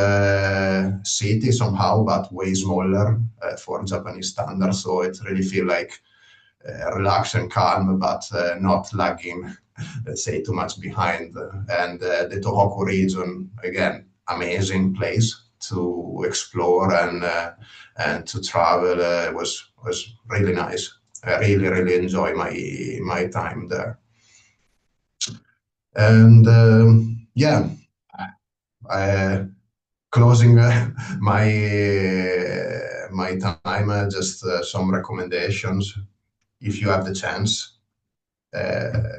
city somehow, but way smaller for Japanese standards. So it really feel like relaxed and calm, but not lagging, let's say, too much behind. And the Tohoku region, again, amazing place. to explore and to travel. It was really nice. I really enjoy my time there. And yeah, closing my time, just some recommendations. If you have the chance,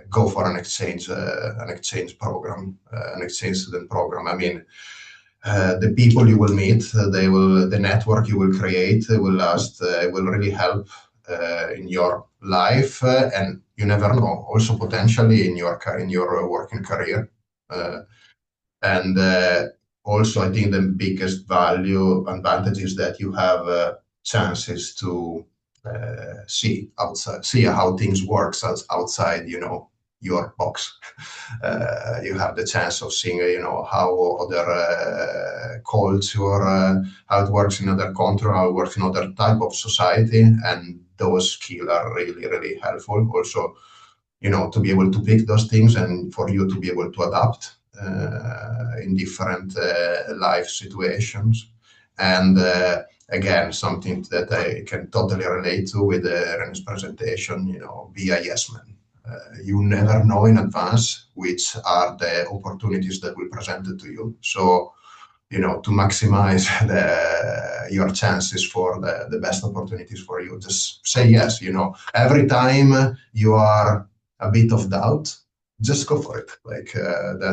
go for an exchange program, an exchange student program. I mean, the people you will meet, the network you will create will last, will really help in your life, and you never know, also potentially in your working career. And also, I think the biggest advantage is that you have chances to see how things works outside, your box. You have the chance of seeing, how other culture, how it works in other country, how it works in other type of society, and those skills are really helpful. Also, to be able to pick those things and for you to be able to adapt in different life situations. And again, something that I can totally relate to with René's presentation, be a yes man. You never know in advance which are the opportunities that will present it to you. So, to maximize your chances for the best opportunities for you, just say yes. Every time you are a bit of doubt, just go for it. Like yeah.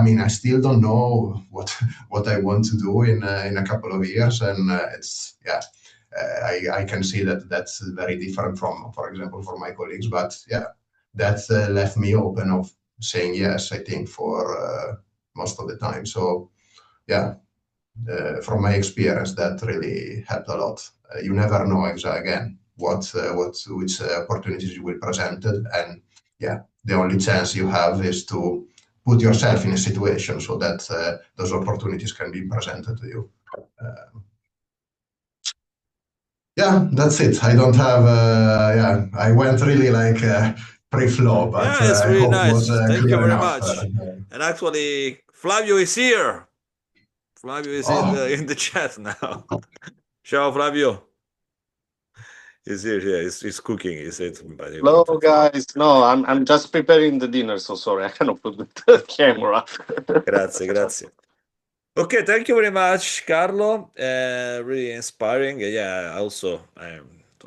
And I still don't know what I want to do in a couple of years, and it's yeah. I can see that that's very different from, for example, for my colleagues, but yeah, that left me open of saying yes, I think, for most of the time. So yeah, from my experience, that really helped a lot. You never know exactly again which opportunities you will presented, and yeah, the only chance you have is to put yourself in a situation so that those opportunities can be presented to you. Yeah, that's it. I don't have. Yeah, I went really like pre-flow, but Yeah, it's I really hope it was nice. Thank you clear very enough. much. And actually, Flavio is here. Flavio is Oh, in the chat now. Ciao, Flavio. He's here. Yeah, he's cooking. He said, but he Hello, wanted to. guys. No, I'm just preparing the dinner, so sorry I cannot put the camera. Grazie. Okay, thank you very much, Carlo. Really inspiring. Yeah, also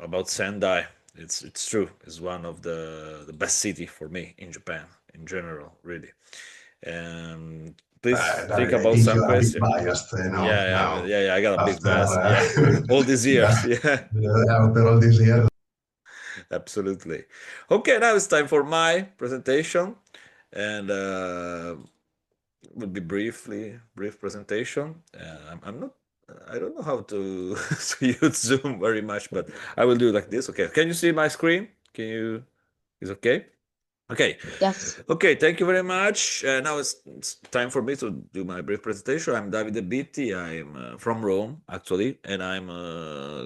about Sendai. It's true. It's one of the best city for me in Japan in general, really. Please think I about think some you are a bit question. biased now Yeah. I got a big after bass. Yeah, all these years. Yeah, after all these years. absolutely. Okay, now it's time for my presentation, and will be brief presentation. I'm not. I don't know how to use Zoom very much, but I will do it like this. Okay, can you see my screen? Can you? Is okay? Okay. Yes. Okay, thank you very much. Now it's time for me to do my brief presentation. I'm Davide Bitti. I'm from Rome, actually, and I'm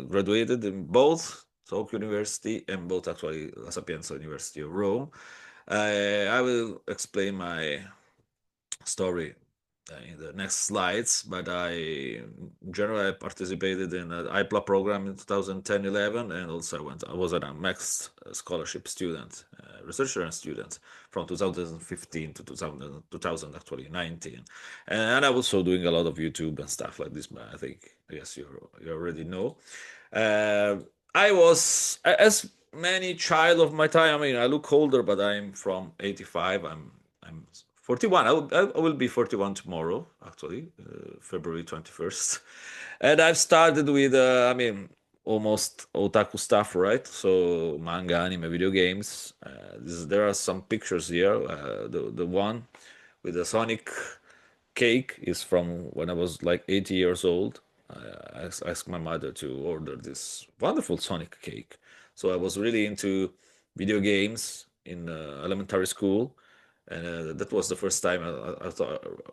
graduated in both Tokyo University and both actually La Sapienza University of Rome. I will explain my story in the next slides, but in general I participated in an IPLA program in 2010-11, and also I was a mixed scholarship student, researcher and student from 2015 to 2000 actually 19, and I was also doing a lot of YouTube and stuff like this. But I guess you already know. I was as many child of my time. I mean, I look older, but I'm from 85. I'm 41. I will be 41 tomorrow, actually, February 21st. And I've started with, almost otaku stuff, right? So manga, anime, video games. There are some pictures here. The one with the Sonic cake is from when I was like 80 years old. I asked my mother to order this wonderful Sonic cake. So I was really into video games in elementary school, and that was the first time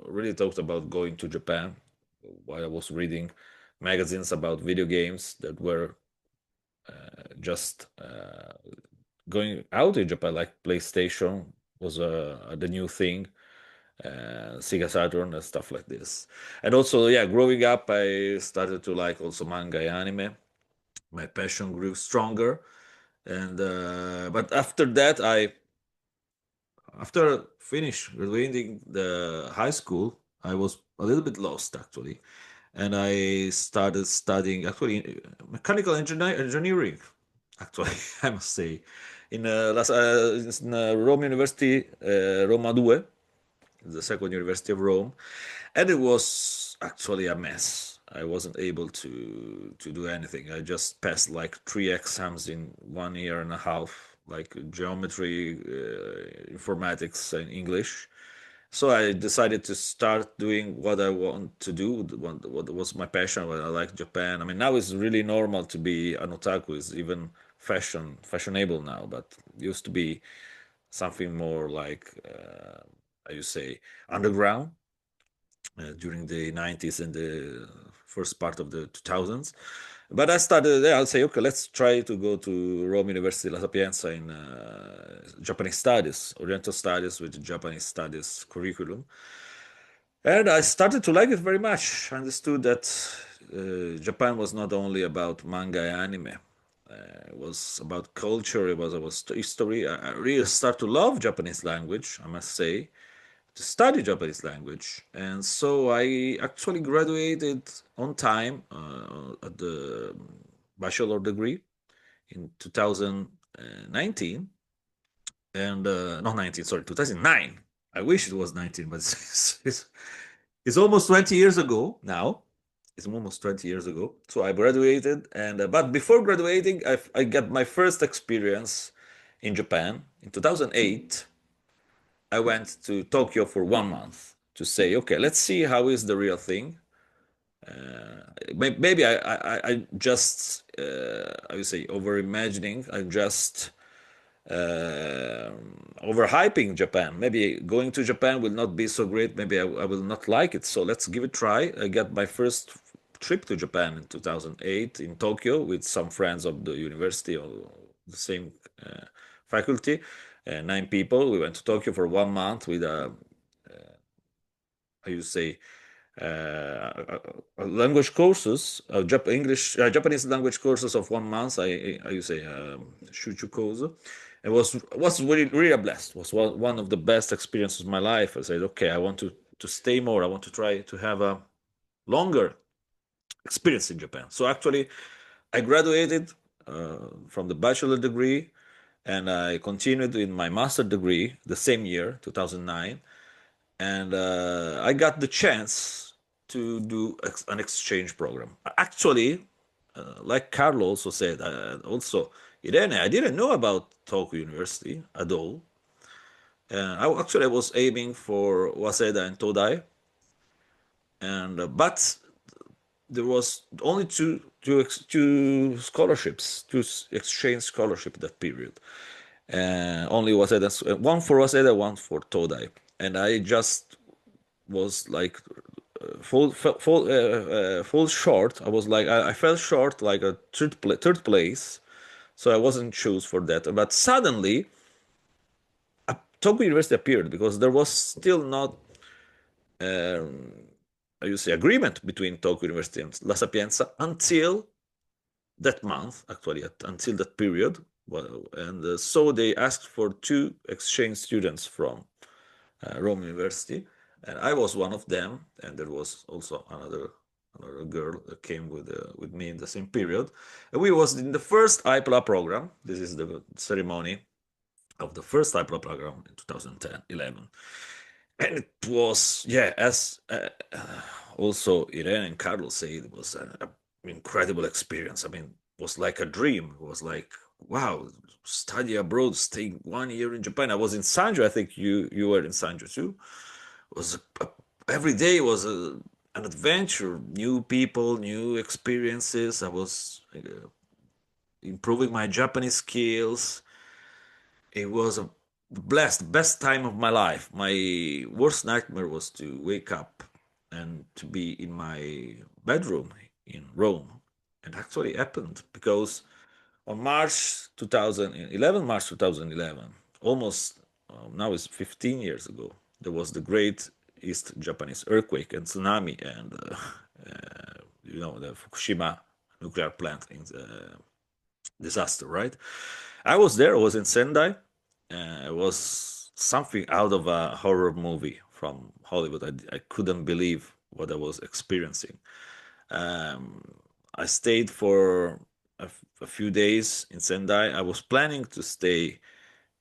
really thought about going to Japan while I was reading magazines about video games that were just going out in Japan, like PlayStation was the new thing, Sega Saturn and stuff like this. And also, yeah, growing up, I started to like also manga and anime. My passion grew stronger, and but after that, after finish graduating the high school, I was a little bit lost actually, and I started studying actually mechanical engineering. Actually, I must say, in Rome University, Roma 2, the second university of Rome, and it was actually a mess. I wasn't able to do anything. I just passed like 3 exams in 1 year and a half, like geometry, informatics, and English. So I decided to start doing what I want to do, what was my passion, what I like Japan. I mean, now it's really normal to be an otaku. It's even fashionable now, but it used to be something more like, how you say, underground during the 90s and the first part of the 2000s. But I started there. I'll say, okay, let's try to go to Rome University La Sapienza in Japanese studies, Oriental studies with Japanese studies curriculum. And I started to like it very much. I understood that Japan was not only about manga and anime. It was about culture. It was about history. I really started to love Japanese language, I must say, to study Japanese language. And so I actually graduated on time at the bachelor degree in 2019. And not 19, sorry, 2009. I wish it was 19, but it's almost 20 years ago now. It's almost 20 years ago. So I graduated, and but before graduating, I got my first experience in Japan in 2008. I went to Tokyo for 1 month to say, okay, let's see how is the real thing. Maybe I just I would say over imagining. I'm just overhyping Japan. Maybe going to Japan will not be so great. Maybe I will not like it. So let's give it a try. I got my first trip to Japan in 2008 in Tokyo with some friends of the university or the same faculty. 9 people. We went to Tokyo for 1 month with a, how you say, language courses, Japanese language courses of 1 month. I you say shuchu. It was really a blast. It was one of the best experiences of my life. I said, okay, I want to stay more. I want to try to have a longer experience in Japan. So actually, I graduated from the bachelor degree, and I continued in my master degree the same year, 2009, and I got the chance to do an exchange program. Actually, like Carlo also said, also Irene, I didn't know about Tokyo University at all. I was aiming for Waseda and Todai, and but there was only two scholarships, two exchange scholarship that period. Only Waseda, one for Waseda, one for Todai, and I just was like fall short. I was like I fell short like a third place, so I wasn't choose for that. But suddenly, Tokyo University appeared because there was still not I you say agreement between Tokyo University and La Sapienza until that month, actually, until that period. Well, and so they asked for 2 exchange students from Rome University, and I was one of them. And there was also another girl that came with me in the same period. And we was in the first IPLA program. This is the ceremony of the first IPLA program in 2010, 11. And it was, yeah, as also Irene and Carlos said, it was an incredible experience. I mean, it was like a dream. It was like, wow, study abroad, staying 1 year in Japan. I was in Sanjo. I think you were in Sanjo too. It was every day was an adventure, new people, new experiences. I was improving my Japanese skills. It was a best time of my life. My worst nightmare was to wake up and to be in my bedroom in Rome. It actually happened because on March 2011, almost now it's 15 years ago. there was the great East Japanese earthquake and tsunami, and the Fukushima nuclear plant in the disaster, right? I was there. I was in Sendai. It was something out of a horror movie from Hollywood. I couldn't believe what I was experiencing. I stayed for a few days in Sendai. I was planning to stay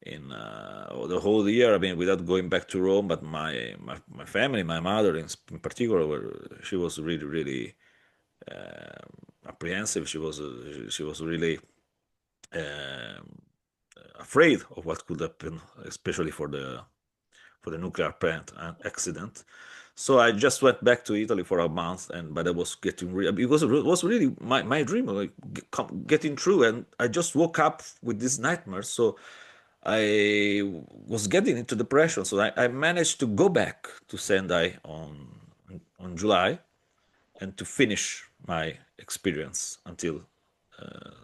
in the whole year. I mean, without going back to Rome, but my family, my mother in particular, she was really, really apprehensive. She was really afraid of what could happen, especially for the nuclear plant accident. So I just went back to Italy for a month, but I was getting because it was really my dream, like getting through. And I just woke up with this nightmare. So I was getting into depression. So I managed to go back to Sendai on July and to finish my experience until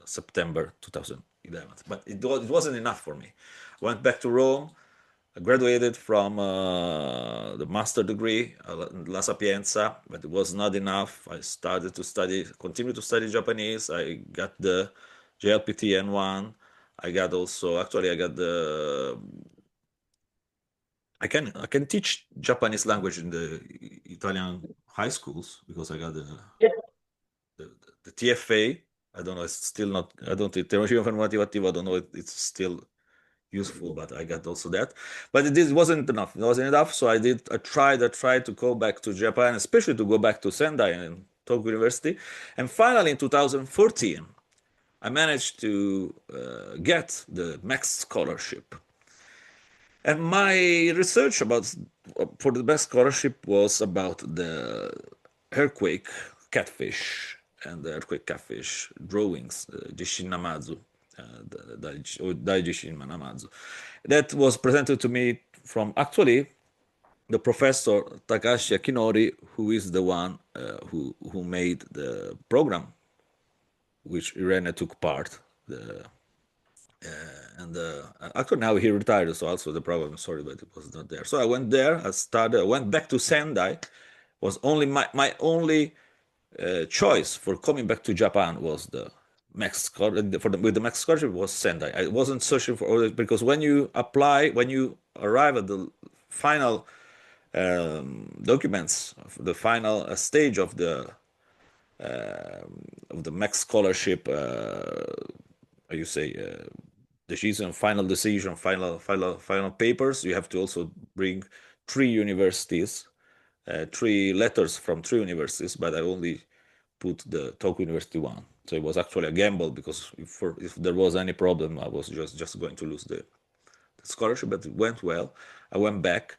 September 2011. But it wasn't enough for me. I went back to Rome. I graduated from the master degree in La Sapienza, but it was not enough. I started to continue to study Japanese. I got the JLPT N1. I got the. I can teach Japanese language in the Italian high schools because I got the TFA. I don't know. It's still not. I don't. Termoshiva Informativa. I don't know. It's still useful, but I got also that. But it wasn't enough. It wasn't enough. So I tried to go back to Japan, especially to go back to Sendai and Tokyo University. And finally, in 2014, I managed to get the Max Scholarship. And my research for the best scholarship was about the earthquake catfish and the earthquake catfish drawings, Jishin Namazu, Daijishin Namazu. That was presented to me from actually the professor Takashi Akinori, who is the one who made the program, which Irene took part. Actually now he retired, so also the program. Sorry, but it was not there. So I went there. I went back to Sendai. Was only my only choice for coming back to Japan was the Max with the Max scholarship was Sendai. I wasn't searching for others because when you arrive at the final documents, the final stage of the Max scholarship, you say final decision, final papers. You have to also bring 3 universities, 3 letters from 3 universities, but I only put the Tokyo University one. So it was actually a gamble because if there was any problem, I was just going to lose the scholarship. But it went well. I went back.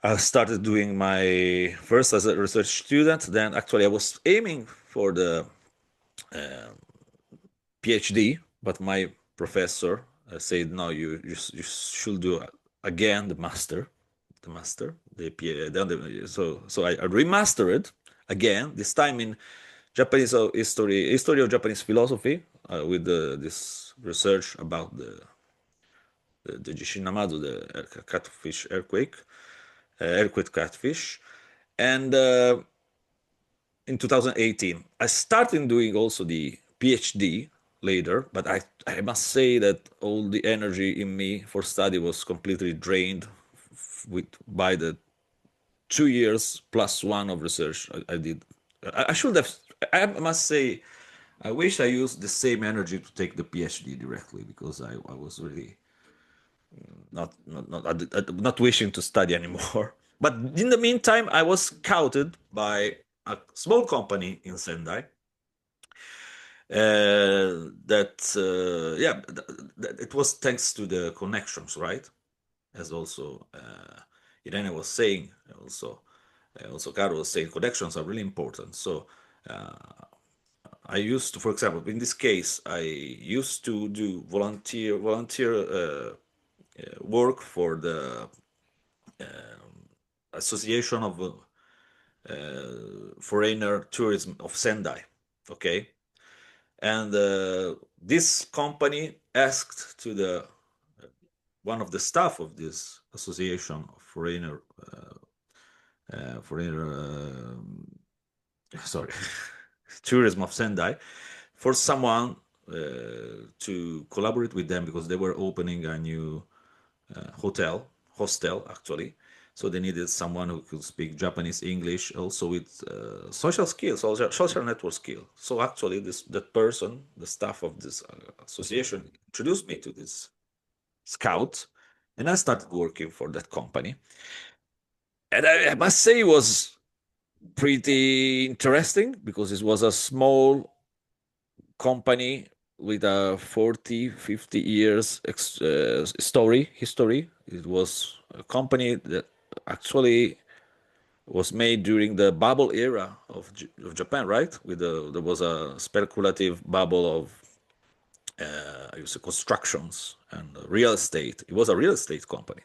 I started doing my first as a research student. Then actually I was aiming for the PhD, but my professor said, no, you should do again the master. So I remastered again, this time in Japanese history of Japanese philosophy, with this research about the Jishin Namazu, the catfish earthquake catfish. And in 2018, I started doing also the PhD later, but I must say that all the energy in me for study was completely drained by the 2 years plus 1 of research I did. I should have. I must say, I wish I used the same energy to take the PhD directly because I was really not wishing to study anymore. But in the meantime, I was scouted by a small company in Sendai. It was thanks to the connections, right? As also Irene was saying, also Caro was saying, connections are really important. So I used to, for example, in this case, I used to do volunteer work for the Association of Foreigner Tourism of Sendai. Okay, and this company asked to the one of the staff of this association of foreigner sorry, tourism of Sendai, for someone to collaborate with them because they were opening a new hostel actually. So they needed someone who could speak Japanese, English, also with social skills, social network skill. So actually, that person, the staff of this association, introduced me to this scout, and I started working for that company. And I must say, it was pretty interesting because it was a small company with a 40, 50 years history. It was a company that actually was made during the bubble era of Japan, right? There was a speculative bubble of I would say constructions and real estate. It was a real estate company.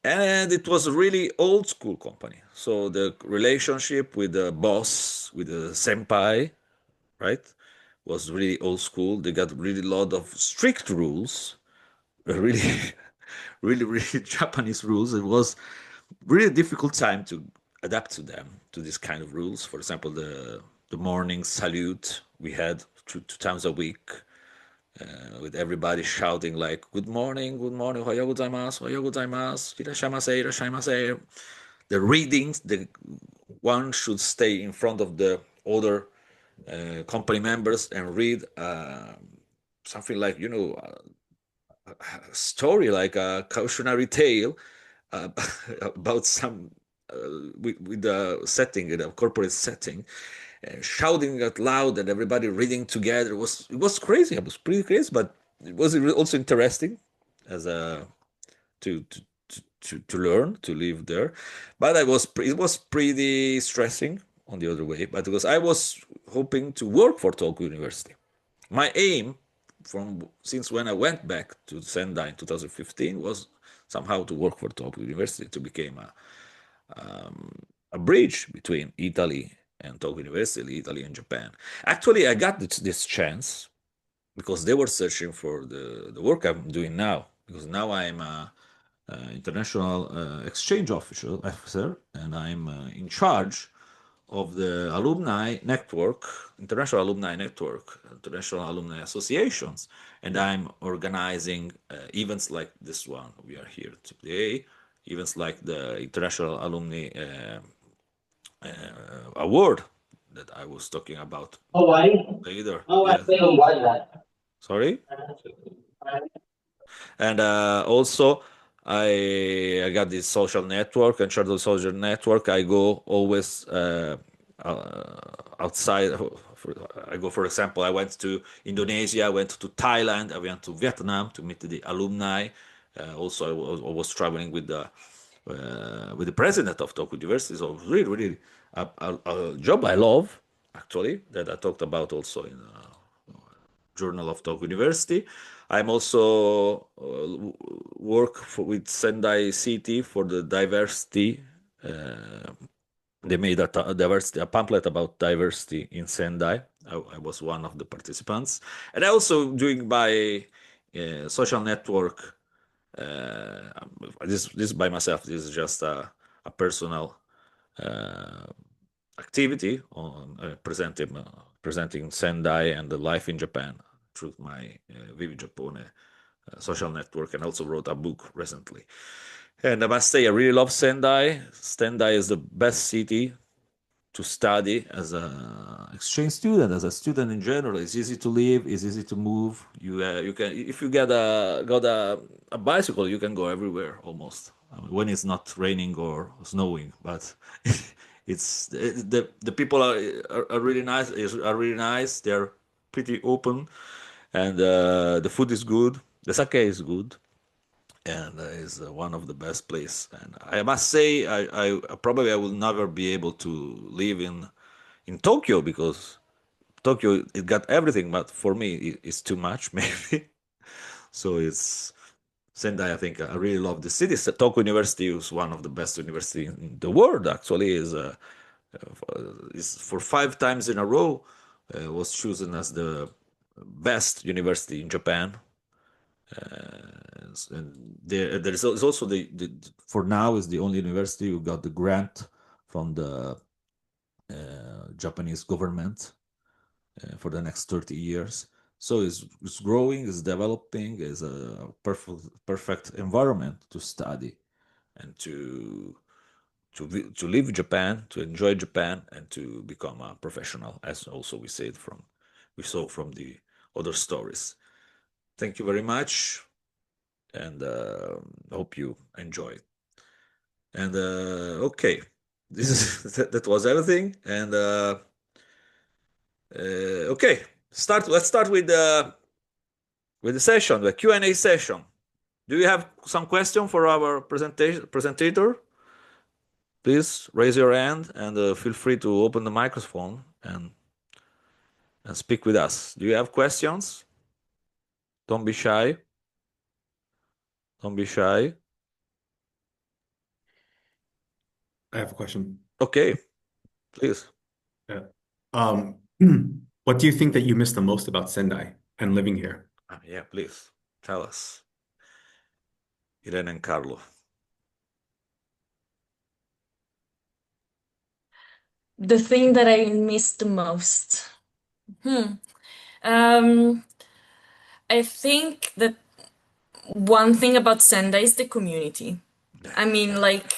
And it was a really old school company. So the relationship with the boss, with the senpai, right, was really old school. They got really a lot of strict rules, really, really Japanese rules. It was really difficult time to adapt to them, to this kind of rules. For example, the morning salute we had two times a week, with everybody shouting like "Good morning, good morning, ohayo gozaimasu, ohayo gozaimasu, irashaimase, irashaimase." The readings, the one should stay in front of the other company members and read something like a story, like a cautionary tale uh, about some with the setting, the corporate setting, shouting out loud and everybody reading together. It was crazy. It was pretty crazy, but it was also interesting as a to learn to live there. But it was pretty stressing on the other way. But because I was hoping to work for Tokyo University, my aim from since when I went back to Sendai in 2015 was somehow to work for Tokyo University to become a bridge between Italy and Tokyo University, Italy and Japan. Actually, I got this chance because they were searching for the work I'm doing now. Because now I'm a international exchange officer, and I'm in charge of the alumni network, international alumni network, international alumni associations, and I'm organizing events like this one we are here today, events like the International Alumni Award that I was talking about later. Yeah. Sorry? And also, I got this social network and share the social network. I go always outside. I go, for example, I went to Indonesia, I went to Thailand, I went to Vietnam to meet the alumni. Also, I was traveling with the president of Tokyo University. So really, really a job I love, actually, that I talked about also in Journal of Tokyo University. I'm also with Sendai City for the diversity. They made a pamphlet about diversity in Sendai. I was one of the participants, and I also doing my social network. This by myself. This is just a personal activity on presenting Sendai and the life in Japan through my Vivi Giappone social network, and also wrote a book recently. And I must say, I really love Sendai. Sendai is the best city to study as an exchange student, as a student in general. It's easy to live, it's easy to move. You can, if you got a bicycle, you can go everywhere almost. I mean, when it's not raining or snowing. But it's the people are really nice. Are really nice. They're pretty open, and the food is good. The sake is good, and is one of the best place. And I must say, I will never be able to live in Tokyo because Tokyo it got everything, but for me it's too much maybe. So it's Sendai. I think I really love the city. So Tokyo University is one of the best university in the world. Actually, is for 5 times in a row was chosen as the best university in Japan. and there is also for now is the only university who got the grant from the Japanese government for the next 30 years. So it's growing, it's developing, is a perfect environment to study and to live Japan, to enjoy Japan, and to become a professional, as also we saw from the other stories. Thank you very much, and hope you enjoy. And okay, this is that was everything. And okay, let's start with the session, the Q&A session. Do you have some question for our presentator? Please raise your hand and feel free to open the microphone and speak with us. Do you have questions? Don't be shy. Don't be shy. I have a question. Okay, please. Yeah. What do you think that you miss the most about Sendai and living here? Yeah, please tell us, Irene and Carlo. The thing that I miss the most. I think that one thing about Sendai is the community. I mean, like,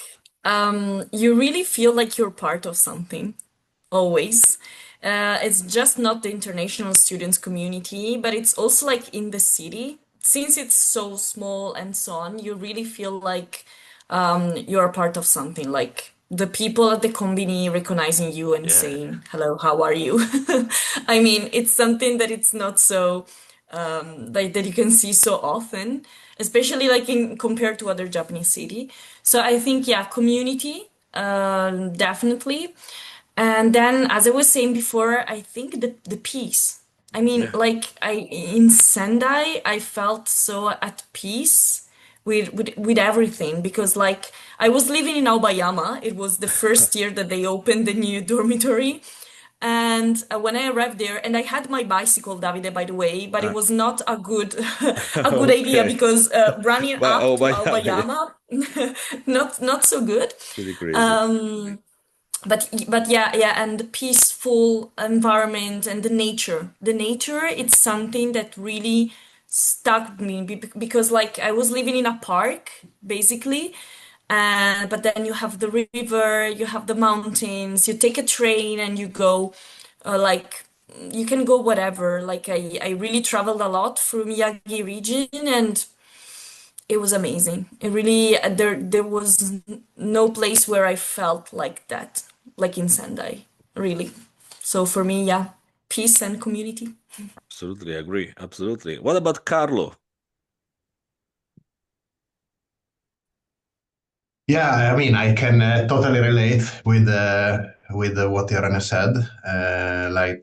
you really feel like you're part of something, always. It's just not the international students community, but it's also like in the city. Since it's so small and so on, you really feel like you're a part of something. Like the people at the combini recognizing you and Yeah. saying, "Hello, how are you?" I mean, it's something that it's not so like that you can see so often, especially like in compared to other Japanese city. So I think yeah, community, definitely. And then, as I was saying before, I think the peace. I mean, Yeah. like in Sendai, I felt so at peace with everything because like I was living in Aobayama. It was the first year that they opened the new dormitory. And when I arrived there, and I had my bicycle, Davide, by the way, but it was not a good a good idea Okay. because running But up to yeah, Aobayama, not so good. pretty crazy. But yeah, and the peaceful environment and the nature, it's something that really stuck me because like I was living in a park basically, and but then you have the river, you have the mountains, you take a train and you go, like you can go whatever. Like I really traveled a lot through Miyagi region and it was amazing. It really there was no place where I felt like that, like in Sendai, really. So for me, yeah, peace and community. Absolutely agree. Absolutely. What about Carlo? Yeah, I mean, I can totally relate with what Irene said. Like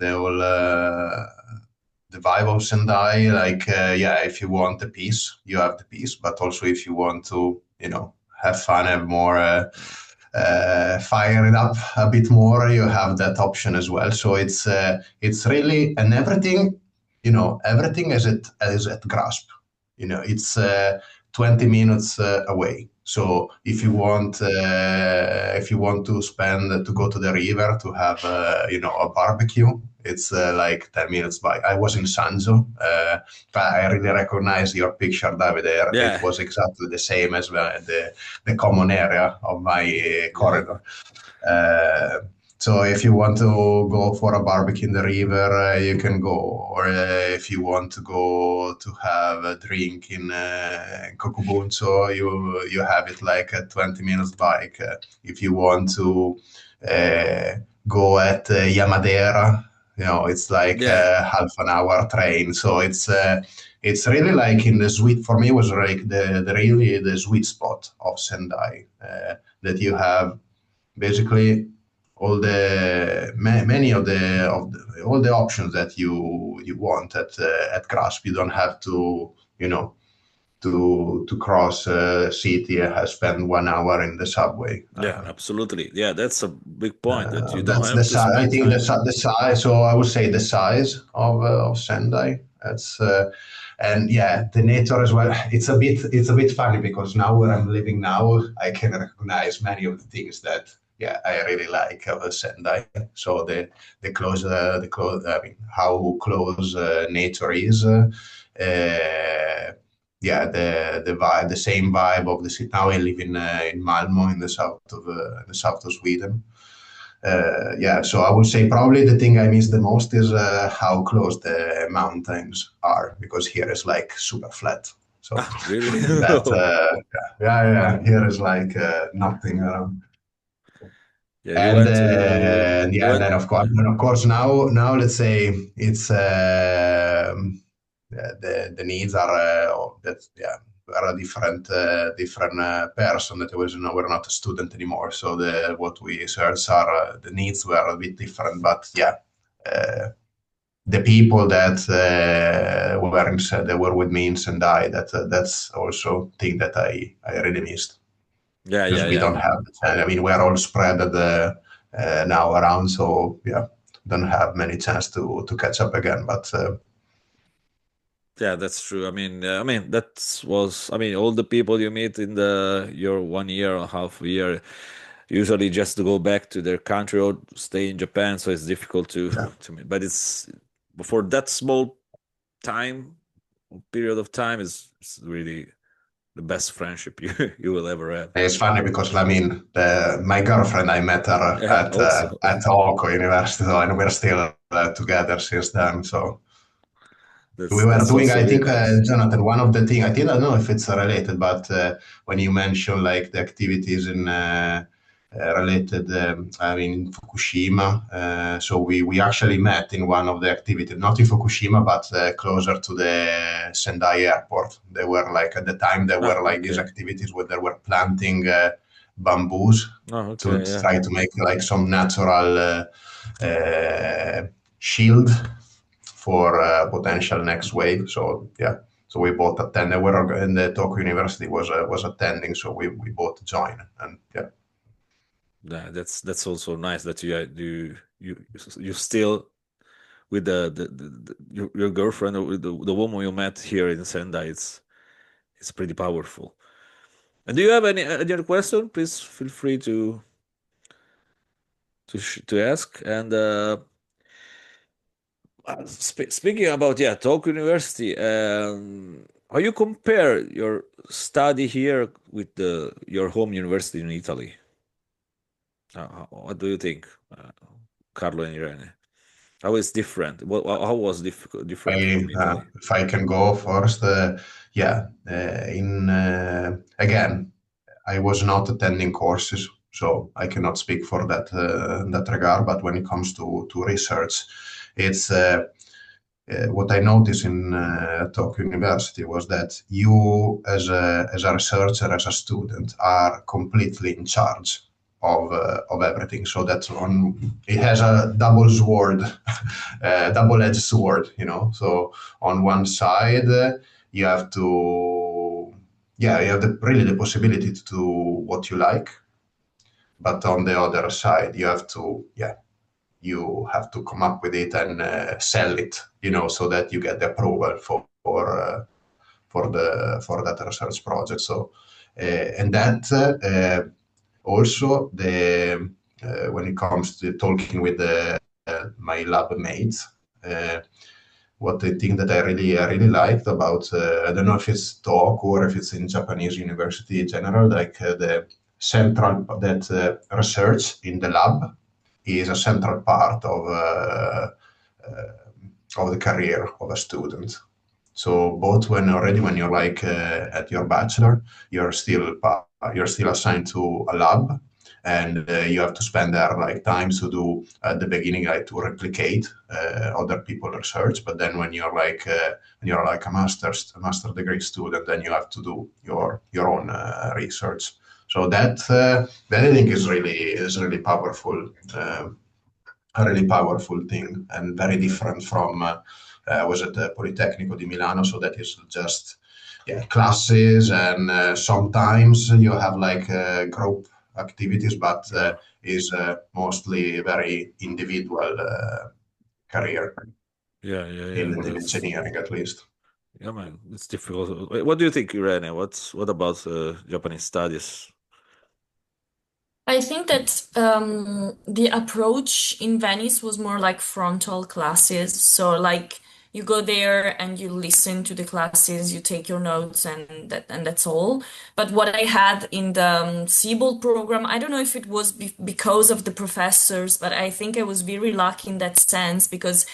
the vibe of Sendai. Like, yeah, if you want the peace, you have the peace. But also, if you want to, have fun, have more, fire it up a bit more, you have that option as well. So it's really and everything, everything is at grasp. It's 20 minutes away. So if you want to go to the river to have a barbecue, it's like 10 minutes by. I was in Sanzo, but I really recognize your picture, David. Yeah. It was exactly the same as the common area of my corridor. So if you want to go for a barbecue in the river, you can go. Or if you want to go to have a drink in Kokubunso, you have it like a 20 minutes bike. If you want to go at Yamadera, it's like Yeah. half an hour train. So it's really like in the sweet. For me, it was like the sweet spot of Sendai that you have basically many of all the options that you want at Grasp. You don't have to to cross city and spend 1 hour in the subway. Yeah, absolutely. Yeah, that's a big point that you don't That's the have to size. I spend think time. the size. So I would say the size of Sendai. That's And yeah, the nature as well. It's a bit funny because now where I'm living now, I can recognize many of the things that I really like of Sendai. So I mean, how close nature is. The vibe, the same vibe of the city. Now I live in Malmo in the south of Sweden. So I would say probably the thing I miss the most is how close the mountains are, because here is like super flat. So Really? that here is like nothing around. Yeah, you And went to you and went. then of course now let's say it's the needs are are a different person that was we're not a student anymore, so the what we search are the needs were a bit different, but the people that were with me in Sendai, that's also thing that I really missed, Yeah, because yeah, we yeah. don't have, I mean, we're all spread now around, so don't have many chance to catch up again. But Yeah, that's true. All the people you meet in your 1 year or half a year usually just to go back to their country or stay in Japan, so it's difficult to yeah, to meet. But it's for that small time period of time is really the best friendship you will ever have. it's funny because I mean, my girlfriend, I met her Yeah, at also. Oko University, and we're still together since then. So we were That's doing, also I really think, nice. Jonathan, one of the things, I think, I don't know if it's related, but when you mention like the activities in related, I mean, in Fukushima, so we actually met in one of the activities, not in Fukushima, but closer to the Sendai airport. They were like, at the time, there were like these Okay. activities where they were planting bamboos Oh, to okay, yeah. try to make like some natural shield for potential next wave. So so we both attended. And the Tokyo University was attending, so we both joined, and Yeah, that's also nice that you still with your girlfriend or with the woman you met here in Sendai. It's pretty powerful. And do you have any other question? Please feel free to ask. And speaking about Tokyo University, how you compare your study here with your home university in Italy? What do you think, Carlo and Irene? How is different? How was different from Italy? if I can go first, in again, I was not attending courses, so I cannot speak for that regard. But when it comes to research, it's what I noticed in Tokyo University was that you, as a researcher, as a student, are completely in charge of everything. So that's it has a double-edged sword, you know. So on one side, you have to, you have really the possibility to do what you like, but on the other side, you have to come up with it and sell it, you know, so that you get the approval for that research project. So and that also the when it comes to talking with my lab mates. What I think that I really liked about I don't know if it's talk or if it's in Japanese university in general, like the central that research in the lab is a central part of the career of a student. So both when you're like at your bachelor, you're still assigned to a lab, and you have to spend there like time to do at the beginning, like to replicate other people's research. But then when you're like a master degree student, then you have to do your own research. So that I think is really powerful. A really powerful thing, and very different from was at the Politecnico di Milano. So that is just classes, and sometimes you have like group activities, but Yeah, is mostly very individual career yeah, yeah, yeah. in engineering, at least. Yeah, man, it's difficult. What do you think, Irene? What about Japanese studies? I think that the approach in Venice was more like frontal classes. So like you go there and you listen to the classes, you take your notes, and that's all. But what I had in the Siebel program, I don't know if it was because of the professors, but I think I was very lucky in that sense because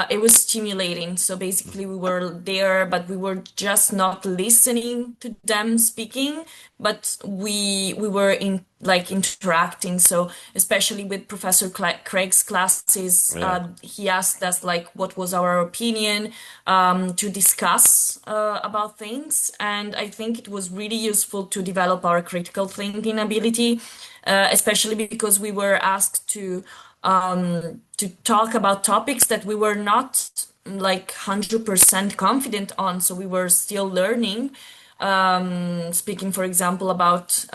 it was stimulating. So basically, we were there, but we were just not listening to them speaking, but we were in like interacting. So especially with Professor Craig's classes, Yeah, he asked us like what was our opinion to discuss about things, and I think it was really useful to develop our critical thinking ability, especially because we were asked to talk about topics that we were not like 100% confident on, so we were still learning. Speaking, for example, about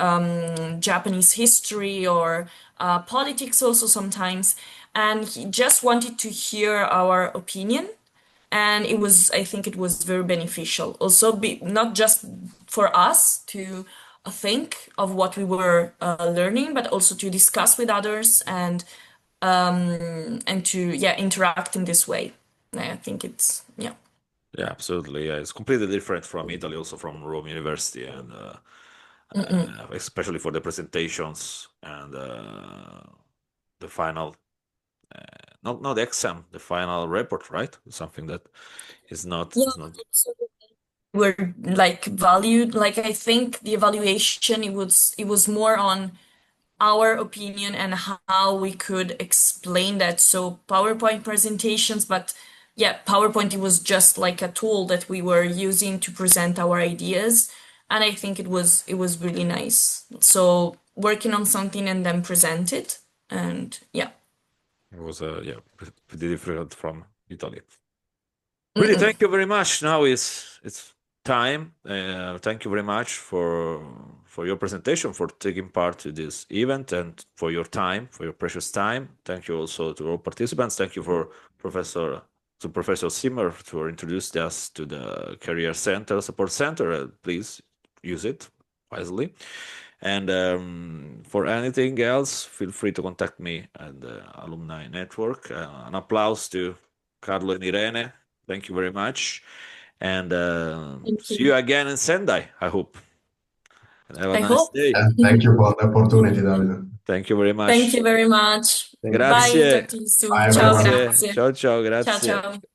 Japanese history or politics, also sometimes. And he just wanted to hear our opinion. And it was, I think it was very beneficial. Also, not just for us to think of what we were learning, but also to discuss with others and to yeah interact in this way. I think it's yeah. yeah, absolutely. Yeah, it's completely different from Italy, also from Rome University, and Mm-mm. especially for the presentations and the final, not the exam, the final report, right? Something that is not Yeah, is not. absolutely. Were like valued. Like I think the evaluation it was more on our opinion and how we could explain that. So PowerPoint presentations, but yeah, PowerPoint it was just like a tool that we were using to present our ideas, and I think it was really nice. So working on something and then present it, and yeah. It was yeah, pretty different from Italy. Really, Mm-mm. thank you very much. Now it's time. Thank you very much for your presentation, for taking part to this event, and for your time, for your precious time. Thank you also to all participants. Thank you for Professor Simmer for introducing us to the Career Center, Support Center. Please use it wisely. And for anything else, feel free to contact me at the Alumni Network. An applause to Carlo and Irene. Thank you very much. And Thank see you you. again in Sendai, I hope. And have a I nice hope. day. And thank you for the opportunity, Davide. Thank you very Thank much. you very much. Thank you. Bye, Grazie. talk to you soon. Bye, Ciao, everyone. Grazie. grazie. Ciao, ciao, Ciao, grazie. ciao.